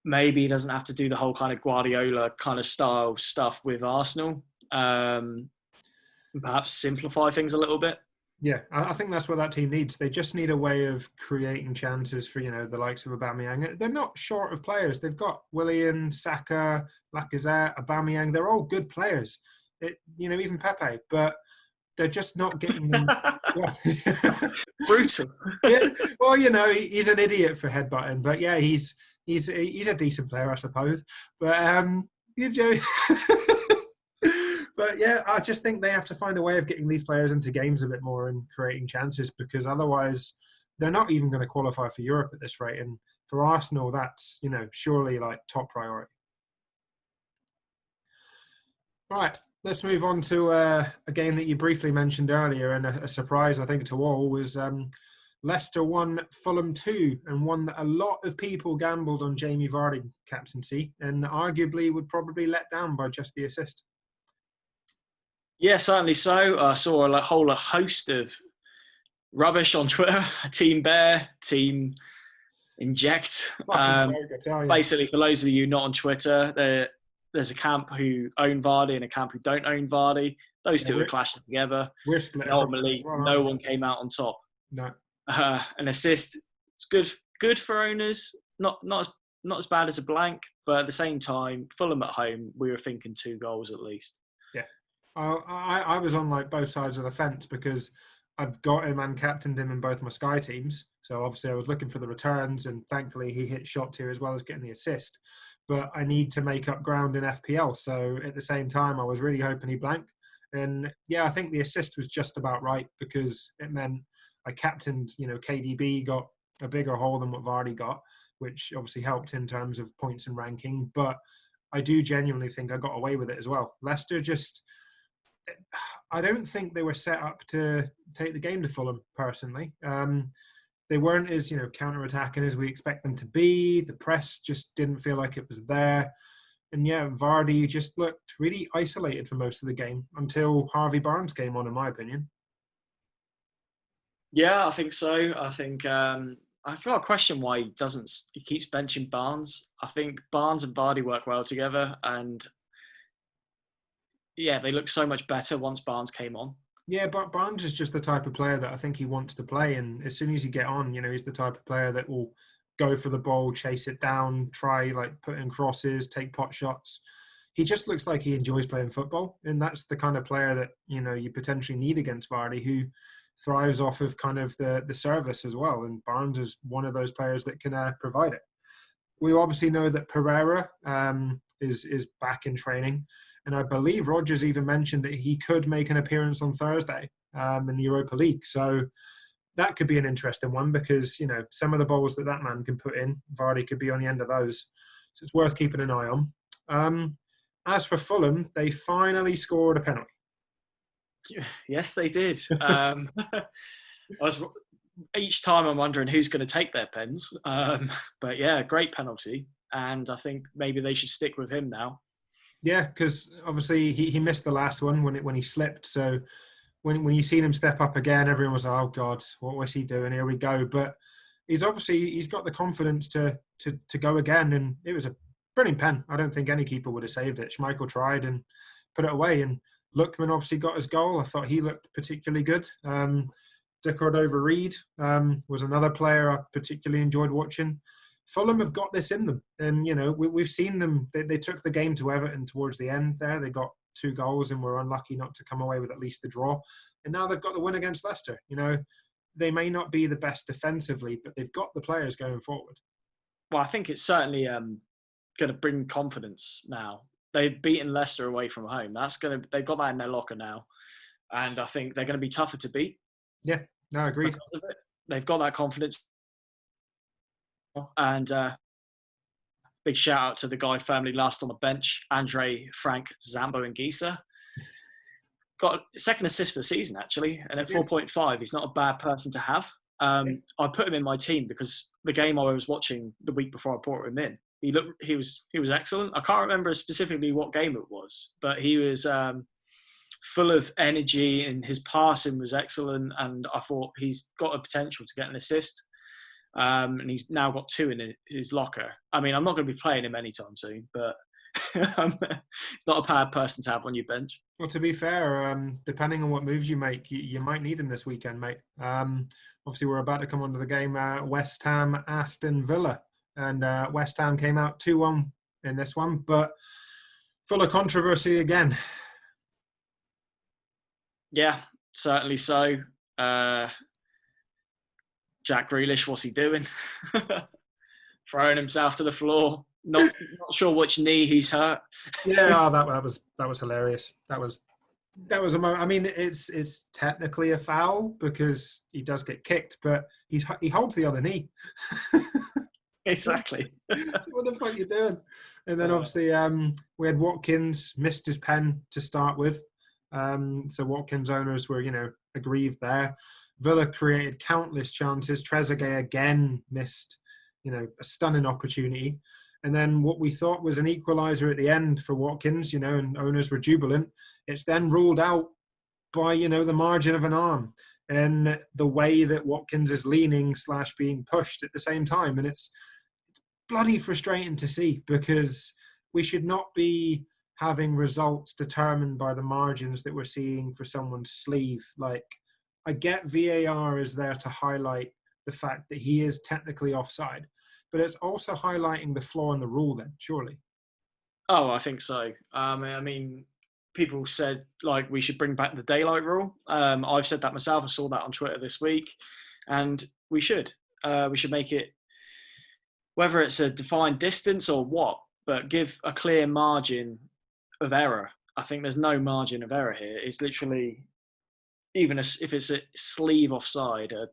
Maybe he doesn't have to do the whole kind of Guardiola kind of style stuff with Arsenal. Perhaps simplify things a little bit. Yeah, I think that's what that team needs. They just need a way of creating chances for, the likes of Aubameyang. They're not short of players. They've got Willian, Saka, Lacazette, Aubameyang. They're all good players. Even Pepe, but they're just not getting them. Brutal. Yeah. Well, he's an idiot for headbutting, but yeah, he's a decent player, I suppose. But But yeah, I just think they have to find a way of getting these players into games a bit more and creating chances, because otherwise they're not even going to qualify for Europe at this rate. And for Arsenal, that's, surely like top priority. Right, let's move on to a game that you briefly mentioned earlier, and a surprise, I think, to all was Leicester 1, Fulham 2, and one that a lot of people gambled on Jamie Vardy captaincy and arguably would probably let down by just the assist. Yeah, certainly so. I saw a whole host of rubbish on Twitter. Team Bear, Team Inject. Basically, for those of you not on Twitter, there's a camp who own Vardy and a camp who don't own Vardy. Those two are clashing together. We're split. Ultimately, no one came out on top. No. An assist. It's good for owners. Not as bad as a blank, but at the same time, Fulham at home, we were thinking 2 goals at least. Yeah. I was on both sides of the fence because I've got him and captained him in both my Sky teams. So obviously I was looking for the returns, and thankfully he hit shot here as well as getting the assist. But I need to make up ground in FPL. So at the same time, I was really hoping he blanked. And yeah, I think the assist was just about right because it meant I captained, KDB got a bigger haul than what Vardy got, which obviously helped in terms of points and ranking. But I do genuinely think I got away with it as well. Leicester I don't think they were set up to take the game to Fulham, personally. They weren't as, counter-attacking as we expect them to be. The press just didn't feel like it was there. And yeah, Vardy just looked really isolated for most of the game until Harvey Barnes came on, in my opinion. Yeah, I think so. I think I've got a question why he keeps benching Barnes. I think Barnes and Vardy work well together, and yeah, they look so much better once Barnes came on. Yeah, but Barnes is just the type of player that I think he wants to play. And as soon as you get on, he's the type of player that will go for the ball, chase it down, try put in crosses, take pot shots. he just looks like he enjoys playing football. And that's the kind of player that, you potentially need against Vardy, who thrives off of kind of the service as well. And Barnes is one of those players that can provide it. We obviously know that Pereira is back in training. And I believe Rodgers even mentioned that he could make an appearance on Thursday in the Europa League. So that could be an interesting one because, some of the balls that man can put in, Vardy could be on the end of those. So it's worth keeping an eye on. As for Fulham, they finally scored a penalty. Yes, they did. Each time I'm wondering who's going to take their pens. But yeah, great penalty. And I think maybe they should stick with him now. Yeah, because obviously he missed the last one when he slipped. So when you seen him step up again, everyone was like, oh God, what was he doing? Here we go. But he's got the confidence to go again. And it was a brilliant pen. I don't think any keeper would have saved it. Schmeichel tried and put it away. And Lookman obviously got his goal. I thought he looked particularly good. De Cordova-Reid was another player I particularly enjoyed watching. Fulham have got this in them. And, we've seen them. They took the game to Everton towards the end there. They got 2 goals and were unlucky not to come away with at least the draw. And now they've got the win against Leicester. They may not be the best defensively, but they've got the players going forward. Well, I think it's certainly going to bring confidence now. They've beaten Leicester away from home. They've got that in their locker now. And I think they're going to be tougher to beat. Yeah, no, agreed. They've got that confidence. And big shout out to the guy firmly last on the bench, Andre, Frank, Zambo and Gisa. Got a second assist for the season, actually. And at 4.5, he's not a bad person to have. I put him in my team because the game I was watching the week before I brought him in, he was excellent. I can't remember specifically what game it was, but he was full of energy and his passing was excellent. And I thought he's got a potential to get an assist. And he's now got 2 in his locker. I mean, I'm not going to be playing him anytime soon, but it's not a bad person to have on your bench. Well, to be fair, depending on what moves you make, you might need him this weekend, mate. Obviously, we're about to come onto the game, West Ham, Aston Villa. And West Ham came out 2-1 in this one, but full of controversy again. Yeah, certainly so. Jack Grealish, what's he doing? Throwing himself to the floor. Not sure which knee he's hurt. Yeah, that was hilarious. That was a moment. I mean, it's technically a foul because he does get kicked, but he holds the other knee. Exactly. What the fuck are you doing? And then obviously we had Watkins missed his pen to start with. So Watkins owners were, aggrieved there. Villa created countless chances. Trezeguet again missed, a stunning opportunity. And then what we thought was an equaliser at the end for Watkins, and owners were jubilant. It's then ruled out by, the margin of an arm and the way that Watkins is leaning / being pushed at the same time. And it's bloody frustrating to see because we should not be having results determined by the margins that we're seeing for someone's sleeve. Like, I get VAR is there to highlight the fact that he is technically offside, but it's also highlighting the flaw in the rule then, surely. Oh, I think so. I mean, people said, we should bring back the daylight rule. I've said that myself. I saw that on Twitter this week. And we should. We should make it, whether it's a defined distance or what, but give a clear margin of error. I think there's no margin of error here. It's literally, even if it's a sleeve offside, a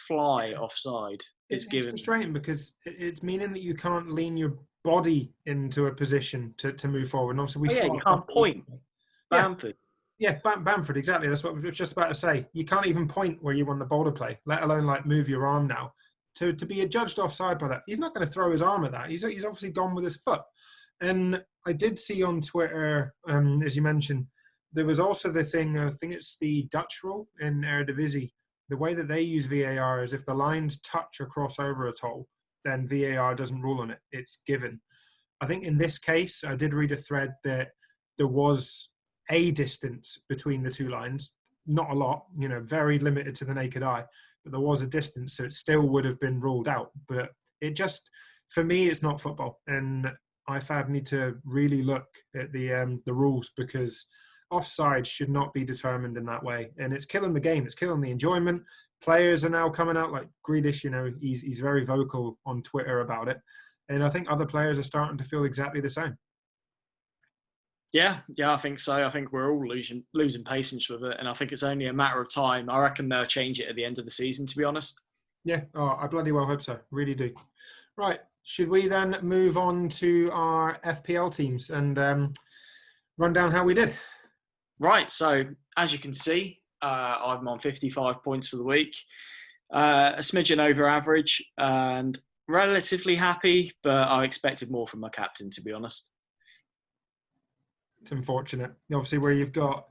fly offside, it's frustrating because it's meaning that you can't lean your body into a position to move forward. And obviously you can't point. Bamford. Yeah, Bamford, exactly. That's what I was just about to say. You can't even point where you want the ball to play, let alone move your arm now. To be adjudged offside by that, he's not going to throw his arm at that. He's obviously gone with his foot. And I did see on Twitter, as you mentioned, there was also the thing, I think it's the Dutch rule in Eredivisie. The way that they use VAR is if the lines touch or cross over at all, then VAR doesn't rule on it. It's given. I think in this case, I did read a thread that there was a distance between the 2 lines. Not a lot, very limited to the naked eye. But there was a distance, so it still would have been ruled out. But it just, for me, it's not football. And IFAB need to really look at the rules, because offside should not be determined in that way, and it's killing the game. It's killing the enjoyment. Players are now coming out like Grealish. He's very vocal on Twitter about it, and I think other players are starting to feel exactly the same. Yeah, I think so. I think we're all losing patience with it, and I think it's only a matter of time. I reckon they'll change it at the end of the season, to be honest. Yeah, I bloody well hope so. Really do. Right, should we then move on to our FPL teams and run down how we did? Right, so as you can see, I'm on 55 points for the week, a smidgen over average, and relatively happy, but I expected more from my captain, to be honest. It's unfortunate, obviously, where you've got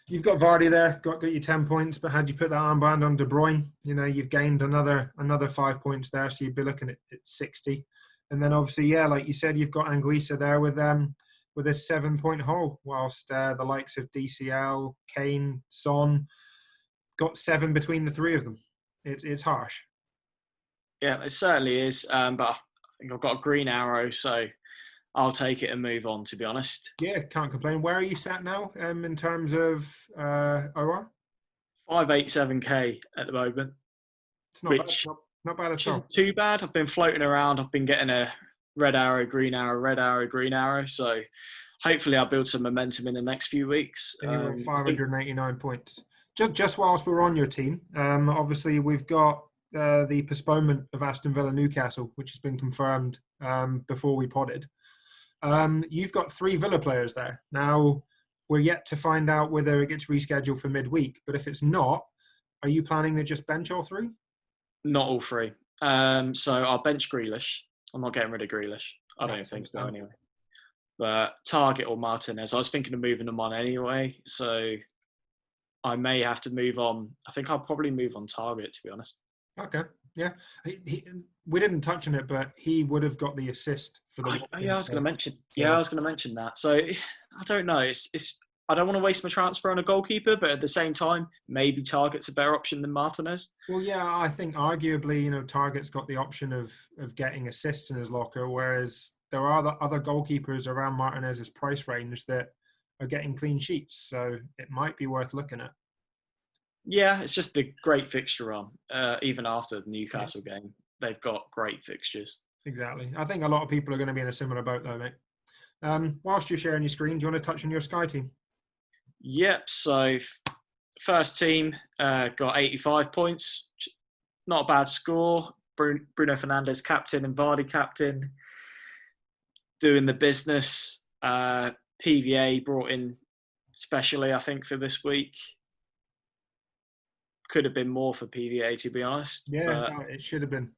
Vardy there, got your 10 points, but had you put that armband on De Bruyne, you've gained another 5 points there, so you'd be looking at 60. And then obviously, yeah, like you said, you've got Anguissa there with a 7-point haul, whilst the likes of DCL, Kane, Son got 7 between the three of them. It's harsh. Yeah, it certainly is, but I think I've got a green arrow, so I'll take it and move on, to be honest. Yeah, can't complain. Where are you sat now in terms of OR? 587k at the moment. It's not bad. Not bad at all. Isn't too bad. I've been floating around. I've been getting a red arrow, green arrow, red arrow, green arrow. So hopefully I'll build some momentum in the next few weeks. And you're at 589 points. Just whilst we're on your team, obviously we've got the postponement of Aston Villa Newcastle, which has been confirmed before we podded. You've got 3 Villa players there. Now, we're yet to find out whether it gets rescheduled for midweek, but if it's not, are you planning to just bench all 3? Not all 3. So I'll bench Grealish. I'm not getting rid of Grealish. I don't think so anyway. But Target or Martinez, I was thinking of moving them on anyway, so I may have to move on. I think I'll probably move on Target, to be honest. Okay, yeah. We didn't touch on it, but he would have got the assist for the. I was going to mention that. So I don't know. It's I don't want to waste my transfer on a goalkeeper, but at the same time, maybe Target's a better option than Martinez. Well, yeah, I think arguably, Target's got the option of getting assists in his locker, whereas there are other goalkeepers around Martinez's price range that are getting clean sheets. So it might be worth looking at. Yeah, it's just the great fixture run. Even after the Newcastle game, they've got great fixtures. Exactly. I think a lot of people are going to be in a similar boat, though, mate. Whilst you're sharing your screen, do you want to touch on your Sky team? Yep. So first team got 85 points. Not a bad score. Bruno Fernandes captain and Vardy captain. Doing the business. PVA brought in specially, I think, for this week. Could have been more for PVA, to be honest. Yeah, it should have been.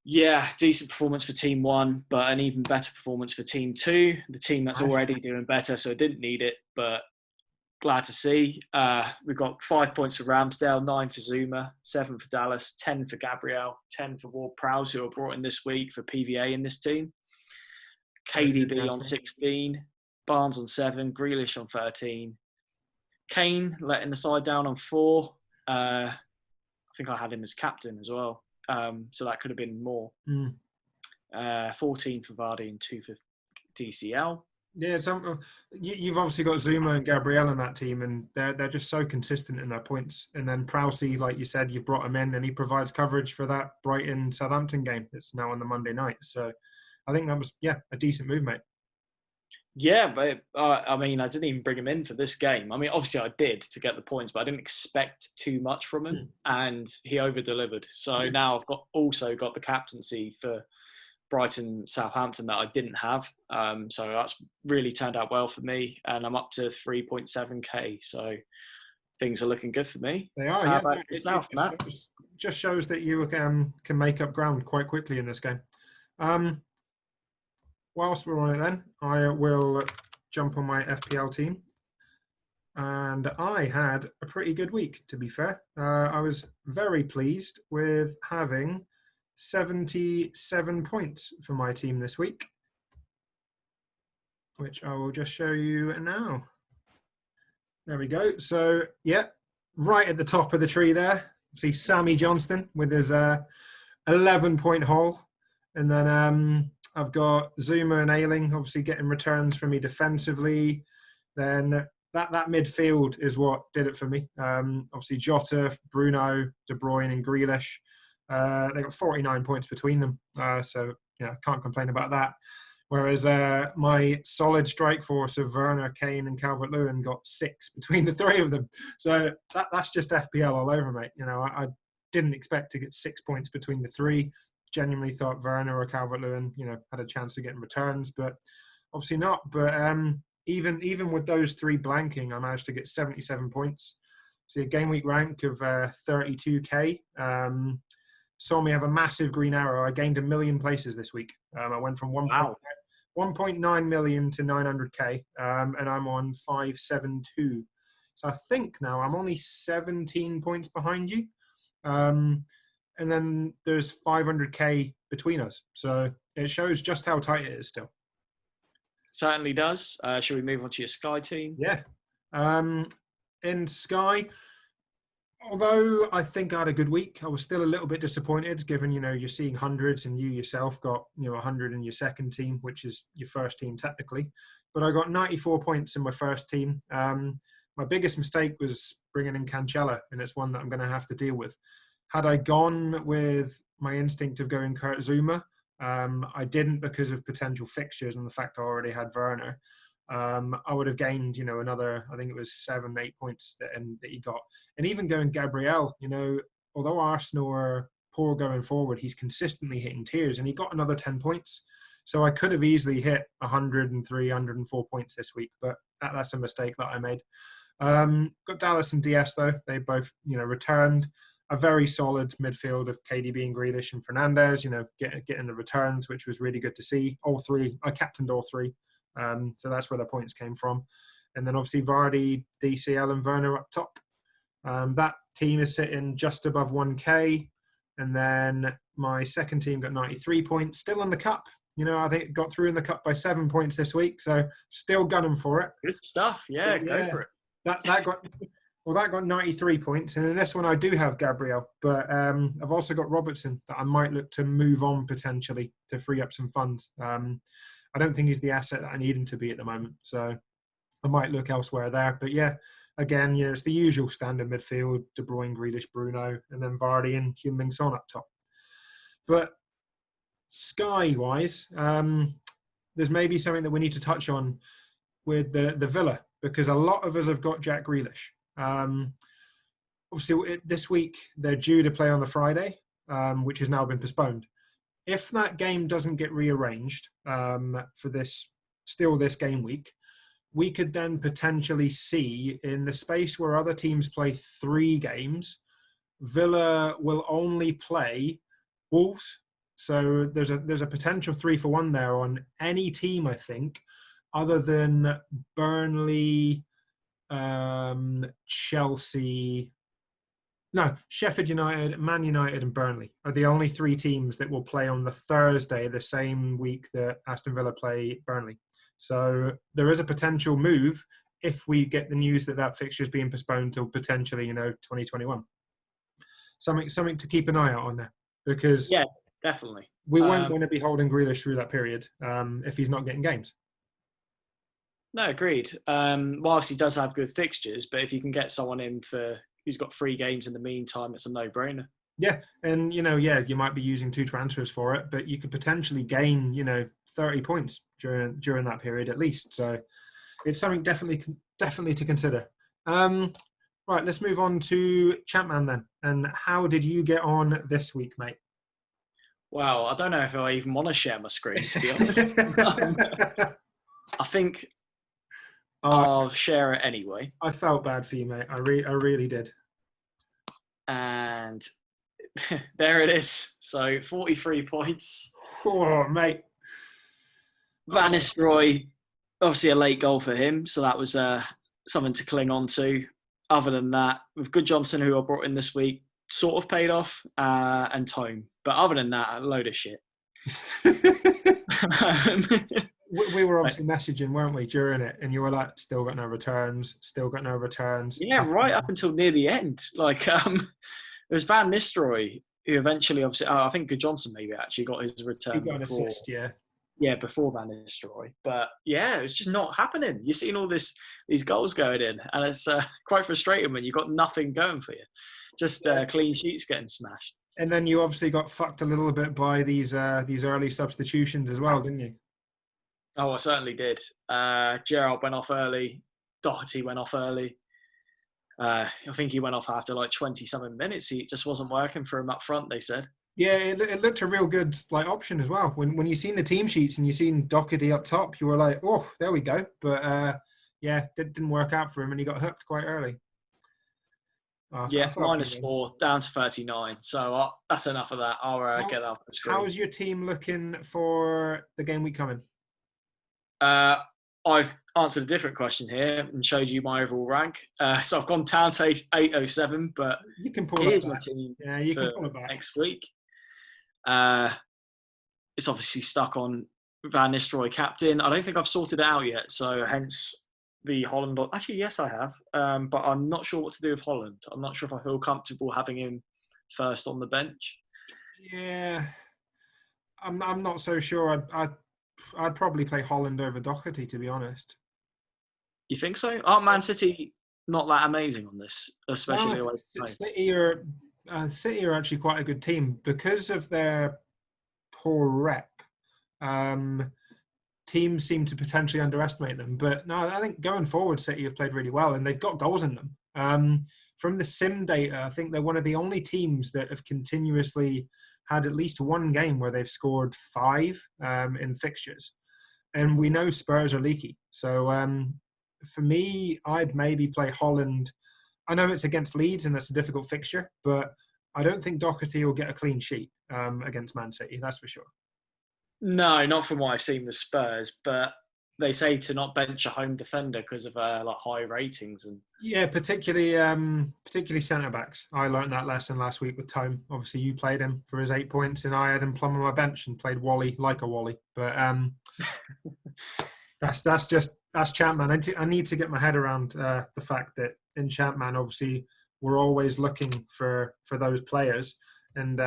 Yeah, decent performance for Team 1, but an even better performance for Team 2. The team that's already doing better, so it didn't need it, but glad to see. We've got 5 points for Ramsdale, 9 for Zuma, 7 for Dallas, 10 for Gabriel, 10 for Ward-Prowse, who are brought in this week for PVA in this team. KDB on 16, Barnes on 7, Grealish on 13. Kane letting the side down on 4. I think I had him as captain as well. So that could have been more. 14 for Vardy and 2 for DCL. Yeah, you've obviously got Zuma and Gabriel in that team, and they're just so consistent in their points. And then Prowse, like you said, you've brought him in, and he provides coverage for that Brighton-Southampton game that's now on the Monday night. So I think that was, a decent move, mate. Yeah, but I mean, I didn't even bring him in for this game. I mean, obviously I did to get the points, but I didn't expect too much from him, and he over-delivered. So now I've also got the captaincy for Brighton, Southampton that I didn't have. So that's really turned out well for me, and I'm up to 3.7k. So things are looking good for me. They are, How about yourself, Matt? Just shows that you can make up ground quite quickly in this game. Whilst we're on it then, I will jump on my FPL team. And I had a pretty good week, to be fair. I was very pleased with having 77 points for my team this week, which I will just show you now. There we go. So, right at the top of the tree there, see Sammy Johnston with his 11-point haul. And then I've got Zuma and Ayling obviously getting returns for me defensively. Then that midfield is what did it for me. Obviously Jota, Bruno, De Bruyne and Grealish. They got 49 points between them. So, can't complain about that. Whereas my solid strike force of Werner, Kane and Calvert-Lewin got 6 between the three of them. So that's just FPL all over, mate. I didn't expect to get 6 points between the three. Genuinely thought Werner or Calvert-Lewin, had a chance of getting returns, but obviously not. But even with those three blanking, I managed to get 77 points. So a game week rank of 32k. Saw me have a massive green arrow. I gained 1 million places this week. I went from 1.9 million to 900k, and I'm on 572. So I think now I'm only 17 points behind you. And then there's 500k between us. So it shows just how tight it is still. Certainly does. Shall we move on to your Sky team? Yeah. In Sky, although I think I had a good week, I was still a little bit disappointed given, you're seeing hundreds and you yourself got, 100 in your second team, which is your first team technically. But I got 94 points in my first team. My biggest mistake was bringing in Cancella, and it's one that I'm going to have to deal with. Had I gone with my instinct of going Kurt Zuma, I didn't because of potential fixtures and the fact I already had Werner. I would have gained, another, I think it was 7-8 points that he got. And even going Gabriel, although Arsenal are poor going forward, he's consistently hitting tiers, and he got another 10 points. So I could have easily hit 103, 104 points this week, but that's a mistake that I made. Got Dallas and DS though. They both, returned. A very solid midfield of KDB and Grealish and Fernandes, getting the returns, which was really good to see. All three, I captained all three. So that's where the points came from. And then obviously Vardy, DCL and Werner up top. That team is sitting just above 1k. And then my second team got 93 points, still in the cup. I think it got through in the cup by 7 points this week. So still gunning for it. Good stuff. Yeah, go for it. That got 93 points. And in this one, I do have Gabriel. But I've also got Robertson that I might look to move on potentially to free up some funds. I don't think he's the asset that I need him to be at the moment. So I might look elsewhere there. But yeah, again, it's the usual standard midfield, De Bruyne, Grealish, Bruno, and then Vardy and Heung-min Son up top. But Sky-wise, there's maybe something that we need to touch on with the Villa, because a lot of us have got Jack Grealish. Obviously, this week they're due to play on the Friday, which has now been postponed. If that game doesn't get rearranged for this game week, we could then potentially see in the space where other teams play 3 games, Villa will only play Wolves. So there's a potential 3-for-1 there on any team, I think, other than Burnley, Chelsea. No, Sheffield United, Man United and Burnley are the only 3 teams that will play on the Thursday, the same week that Aston Villa play Burnley. So there is a potential move if we get the news that fixture is being postponed till potentially, 2021. Something to keep an eye out on there, because yeah, definitely we weren't going to be holding Grealish through that period if he's not getting games. No, agreed. Whilst he does have good fixtures, but if you can get someone in who's got 3 games in the meantime, it's a no-brainer. Yeah, and you might be using 2 transfers for it, but you could potentially gain 30 points during that period at least. So it's something definitely to consider. Right, let's move on to Champman then. And how did you get on this week, mate? Well, I don't know if I even want to share my screen, to be honest. I think I'll share it anyway. I felt bad for you, mate. I really did. And there it is. So 43 points. Oh, mate. Van Nistelrooy, obviously a late goal for him, so that was something to cling on to. Other than that, with Good Johnson, who I brought in this week, sort of paid off, and Tome. But other than that, a load of shit. We were obviously messaging, weren't we, during it? And you were like, still got no returns. Yeah, right up until near the end. It was Van Nistelrooy who eventually, obviously, I think Good Johnson maybe actually got his return. He got an assist, yeah. Yeah, before Van Nistelrooy. But yeah, it's just not happening. You're seeing all these goals going in, and it's quite frustrating when you've got nothing going for you. Just clean sheets getting smashed. And then you obviously got fucked a little bit by these early substitutions as well, didn't you? Oh, I certainly did. Gerald went off early. Doherty went off early. I think he went off after like 20-something minutes. He just wasn't working for him up front, they said. Yeah, it looked a real good option as well. When you seen the team sheets and you seen Doherty up top, you were like, oh, there we go. But yeah, didn't work out for him, and he got hooked quite early. Yeah, -4 down to 39. So that's enough of that. I'll get that off the screen. How's your team looking for the game week coming? I've answered a different question here and showed you my overall rank. So I've gone down to 807, but you can pull here's it my back. team Yeah, you can pull it back next week. It's obviously stuck on Van Nistelrooy captain. I don't think I've sorted it out yet, so hence the Holland. Actually, yes, I have, but I'm not sure what to do with Holland. I'm not sure if I feel comfortable having him first on the bench. Yeah, I'm not so sure. I'd probably play Holland over Doherty, to be honest. You think so? Aren't Man City not that amazing on this, especially No, City are actually quite a good team because of their poor rep. Teams seem to potentially underestimate them, but no, I think going forward, City have played really well and they've got goals in them. From the sim data, I think they're one of the only teams that have continuously had at least one game where they've scored 5 in fixtures, and we know Spurs are leaky. So for me, I'd maybe play Holland. I know it's against Leeds and that's a difficult fixture, but I don't think Doherty will get a clean sheet against Man City. That's for sure. No, not from what I've seen with Spurs, but they say to not bench a home defender because of like high ratings and yeah, particularly centre backs. I learned that lesson last week with Tome. Obviously, you played him for his 8 points, and I had him plumb on my bench and played Wally like a Wally. But that's Champman. I need to get my head around the fact that in Champman, obviously, we're always looking for those players, and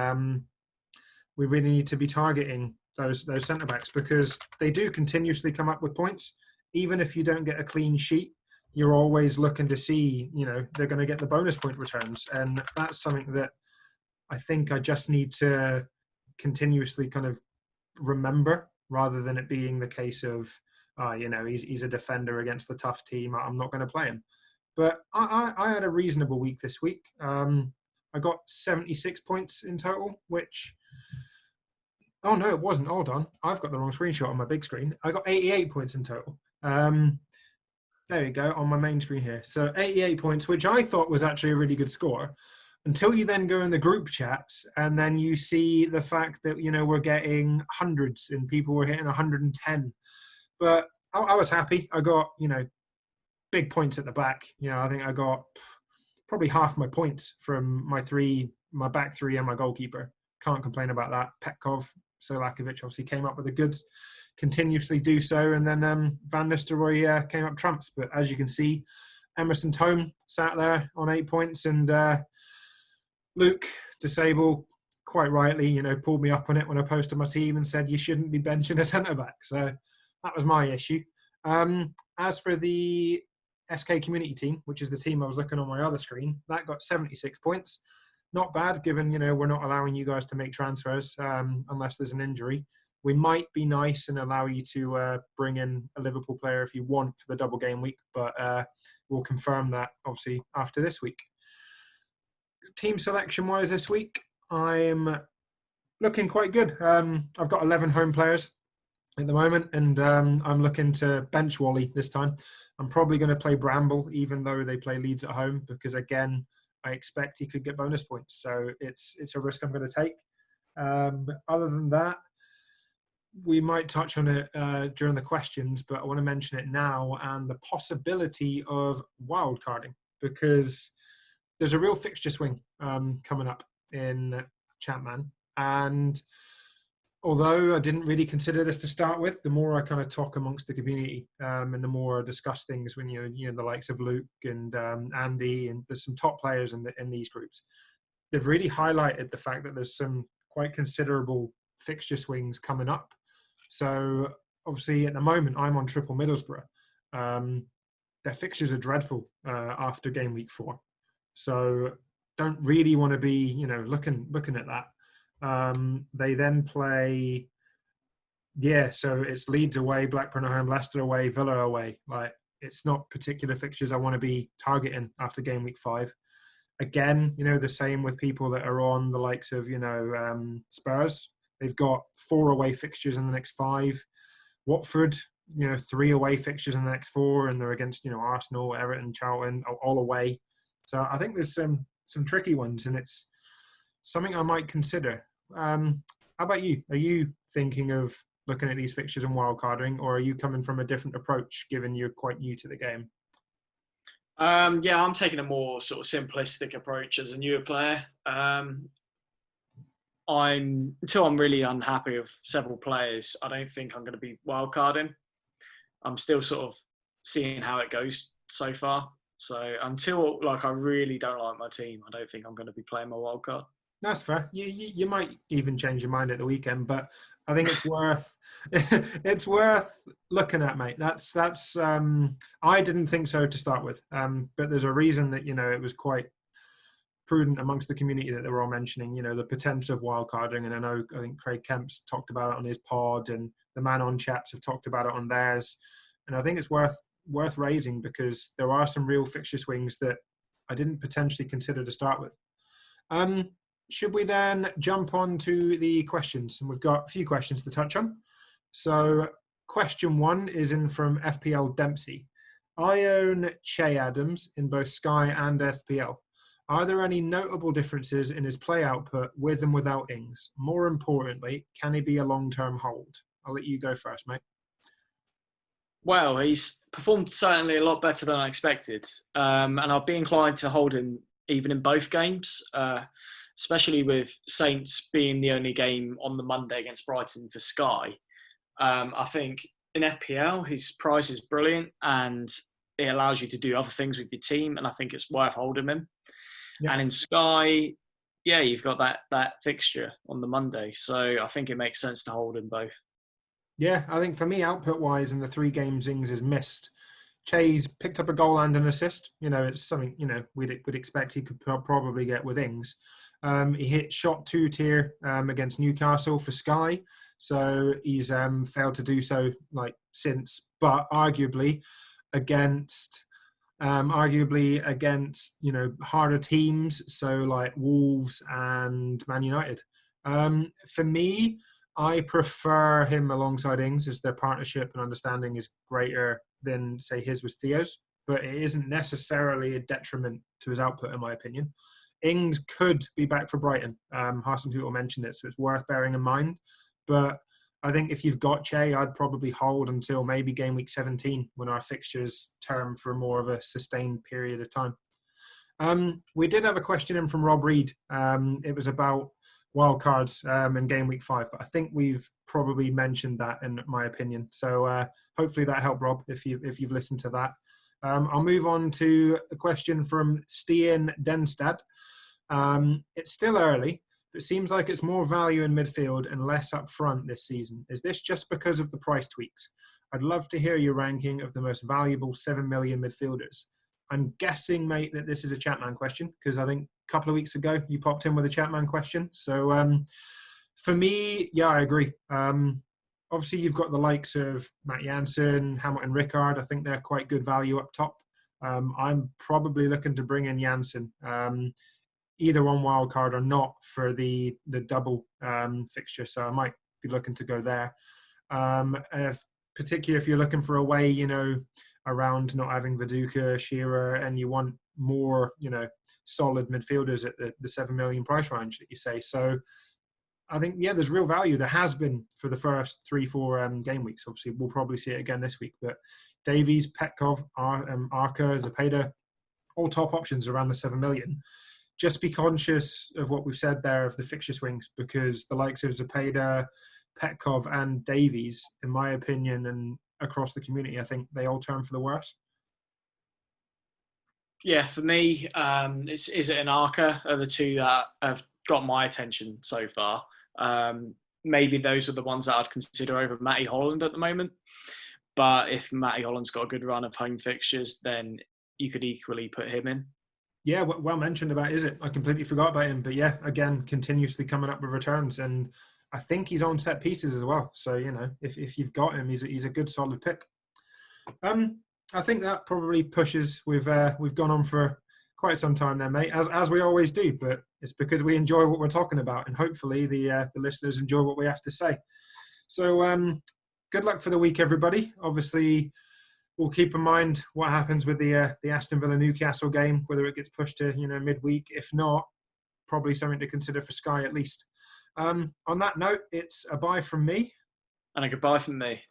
we really need to be targeting those centre backs because they do continuously come up with points. Even if you don't get a clean sheet, you're always looking to see, they're going to get the bonus point returns, and that's something that I think I just need to continuously kind of remember, rather than it being the case of, he's a defender against a tough team, I'm not going to play him. But I had a reasonable week this week. I got 76 points in total, which... Oh, no, it wasn't. Hold on. I've got the wrong screenshot on my big screen. I got 88 points in total. There we go, on my main screen here. So 88 points, which I thought was actually a really good score, until you then go in the group chats and then you see the fact that, we're getting hundreds and people were hitting 110. But I was happy. I got, big points at the back. I think I got probably half my points from my back three and my goalkeeper. Can't complain about that. Petkov, Solakovic obviously came up with the goods, continuously do so, and then Van Nistelrooy came up trumps. But as you can see, Emerson Tome sat there on 8 points, and Luke Disable, quite rightly, pulled me up on it when I posted my team and said you shouldn't be benching a centre back. So that was my issue. As for the SK Community team, which is the team I was looking on my other screen, that got 76 points. Not bad, given, we're not allowing you guys to make transfers unless there's an injury. We might be nice and allow you to bring in a Liverpool player if you want for the double game week, but we'll confirm that, obviously, after this week. Team selection-wise this week, I'm looking quite good. I've got 11 home players at the moment, and I'm looking to bench Wally this time. I'm probably going to play Bramble, even though they play Leeds at home, because, again, I expect he could get bonus points. So it's a risk I'm going to take. Other than that, we might touch on it during the questions, but I want to mention it now, and the possibility of wildcarding, because there's a real fixture swing coming up in Champman. And although I didn't really consider this to start with, the more I kind of talk amongst the community and the more I discuss things when the likes of Luke and Andy, and there's some top players in these groups, they've really highlighted the fact that there's some quite considerable fixture swings coming up. So obviously at the moment I'm on triple Middlesbrough. Their fixtures are dreadful after game week 4. So don't really want to be, looking at that. They then play, so it's Leeds away, Blackburn at home, Leicester away, Villa away. Like, it's not particular fixtures I want to be targeting after game week 5. Again, the same with people that are on the likes of, Spurs. They've got 4 away fixtures in the next 5. Watford, 3 away fixtures in the next 4, and they're against, Arsenal, Everton, Charlton, all away. So I think there's some tricky ones, and it's something I might consider. How about you? Are you thinking of looking at these fixtures and wildcarding, or are you coming from a different approach, given you're quite new to the game? I'm taking a more sort of simplistic approach as a newer player. Until I'm really unhappy with several players, I don't think I'm going to be wildcarding. I'm still sort of seeing how it goes so far. So until I really don't like my team, I don't think I'm going to be playing my wildcard. That's fair. You might even change your mind at the weekend, but I think it's worth it's worth looking at, mate. That's I didn't think so to start with, but there's a reason that it was quite prudent amongst the community that they were all mentioning, the potential of wildcarding. And I think Craig Kemp's talked about it on his pod, and the Man On chats have talked about it on theirs. And I think it's worth raising, because there are some real fixture swings that I didn't potentially consider to start with. Should we then jump on to the questions? And we've got a few questions to touch on. So question 1 is in from FPL Dempsey. I own Che Adams in both Sky and FPL. Are there any notable differences in his play output with and without Ings? More importantly, can he be a long-term hold? I'll let you go first, mate. Well, he's performed certainly a lot better than I expected. And I'll be inclined to hold him even in both games, especially with Saints being the only game on the Monday against Brighton for Sky. I think in FPL, his price is brilliant, and it allows you to do other things with your team, and I think it's worth holding him. Yep. And in Sky, you've got that fixture on the Monday, so I think it makes sense to hold him both. Yeah, I think for me, output-wise, in the 3 games Ings has missed, Che's picked up a goal and an assist. It's something, we'd expect he could probably get with Ings. He hit shot 2 tier against Newcastle for Sky, so he's failed to do so since, but arguably against harder teams, so like Wolves and Man United. For me, I prefer him alongside Ings, as their partnership and understanding is greater than, say, his was Theo's, but it isn't necessarily a detriment to his output, in my opinion. Ings could be back for Brighton. Hassan Hootel mentioned it, so it's worth bearing in mind. But I think if you've got Che, I'd probably hold until maybe game week 17, when our fixtures term for more of a sustained period of time. We did have a question in from Rob Reed. It was about wildcards in game week 5, but I think we've probably mentioned that, in my opinion. So hopefully that helped, Rob, if you've listened to that. I'll move on to a question from Stian Denstad. It's still early, but it seems like it's more value in midfield and less up front this season. Is this just because of the price tweaks? I'd love to hear your ranking of the most valuable 7 million midfielders. I'm guessing, mate, that this is a Chatman question, because I think a couple of weeks ago you popped in with a Chatman question. So for me, I agree. Obviously, you've got the likes of Matt Jansen, Hamilton Rickard. I think they're quite good value up top. I'm probably looking to bring in Jansen, either on wildcard or not, for the double fixture. So I might be looking to go there. Particularly if you're looking for a way, around not having Viduka, Shearer, and you want more, solid midfielders at the 7 million price range that you say. So I think, there's real value. There has been for the first 3-4 game weeks. Obviously, we'll probably see it again this week. But Davies, Petkov, Arca, Zepeda, all top options around the 7 million. Just be conscious of what we've said there of the fixture swings, because the likes of Zepeda, Petkov and Davies, in my opinion, and across the community, I think they all turn for the worse. Yeah, for me, is it an Arca are the two that have got my attention so far. maybe those are the ones that I'd consider over Matty Holland at the moment. But if Matty Holland's got a good run of home fixtures, then you could equally put him in. Yeah, well mentioned about Is it? I completely forgot about him. But yeah, again, continuously coming up with returns. And I think he's on set pieces as well. So, if you've got him, he's a good solid pick. I think that probably pushes. We've gone on for quite some time there, mate, as we always do. But it's because we enjoy what we're talking about. And hopefully the listeners enjoy what we have to say. So good luck for the week, everybody. Obviously, we'll keep in mind what happens with the Aston Villa Newcastle game, whether it gets pushed to midweek. If not, probably something to consider for Sky at least. On that note, it's a bye from me And a goodbye from me.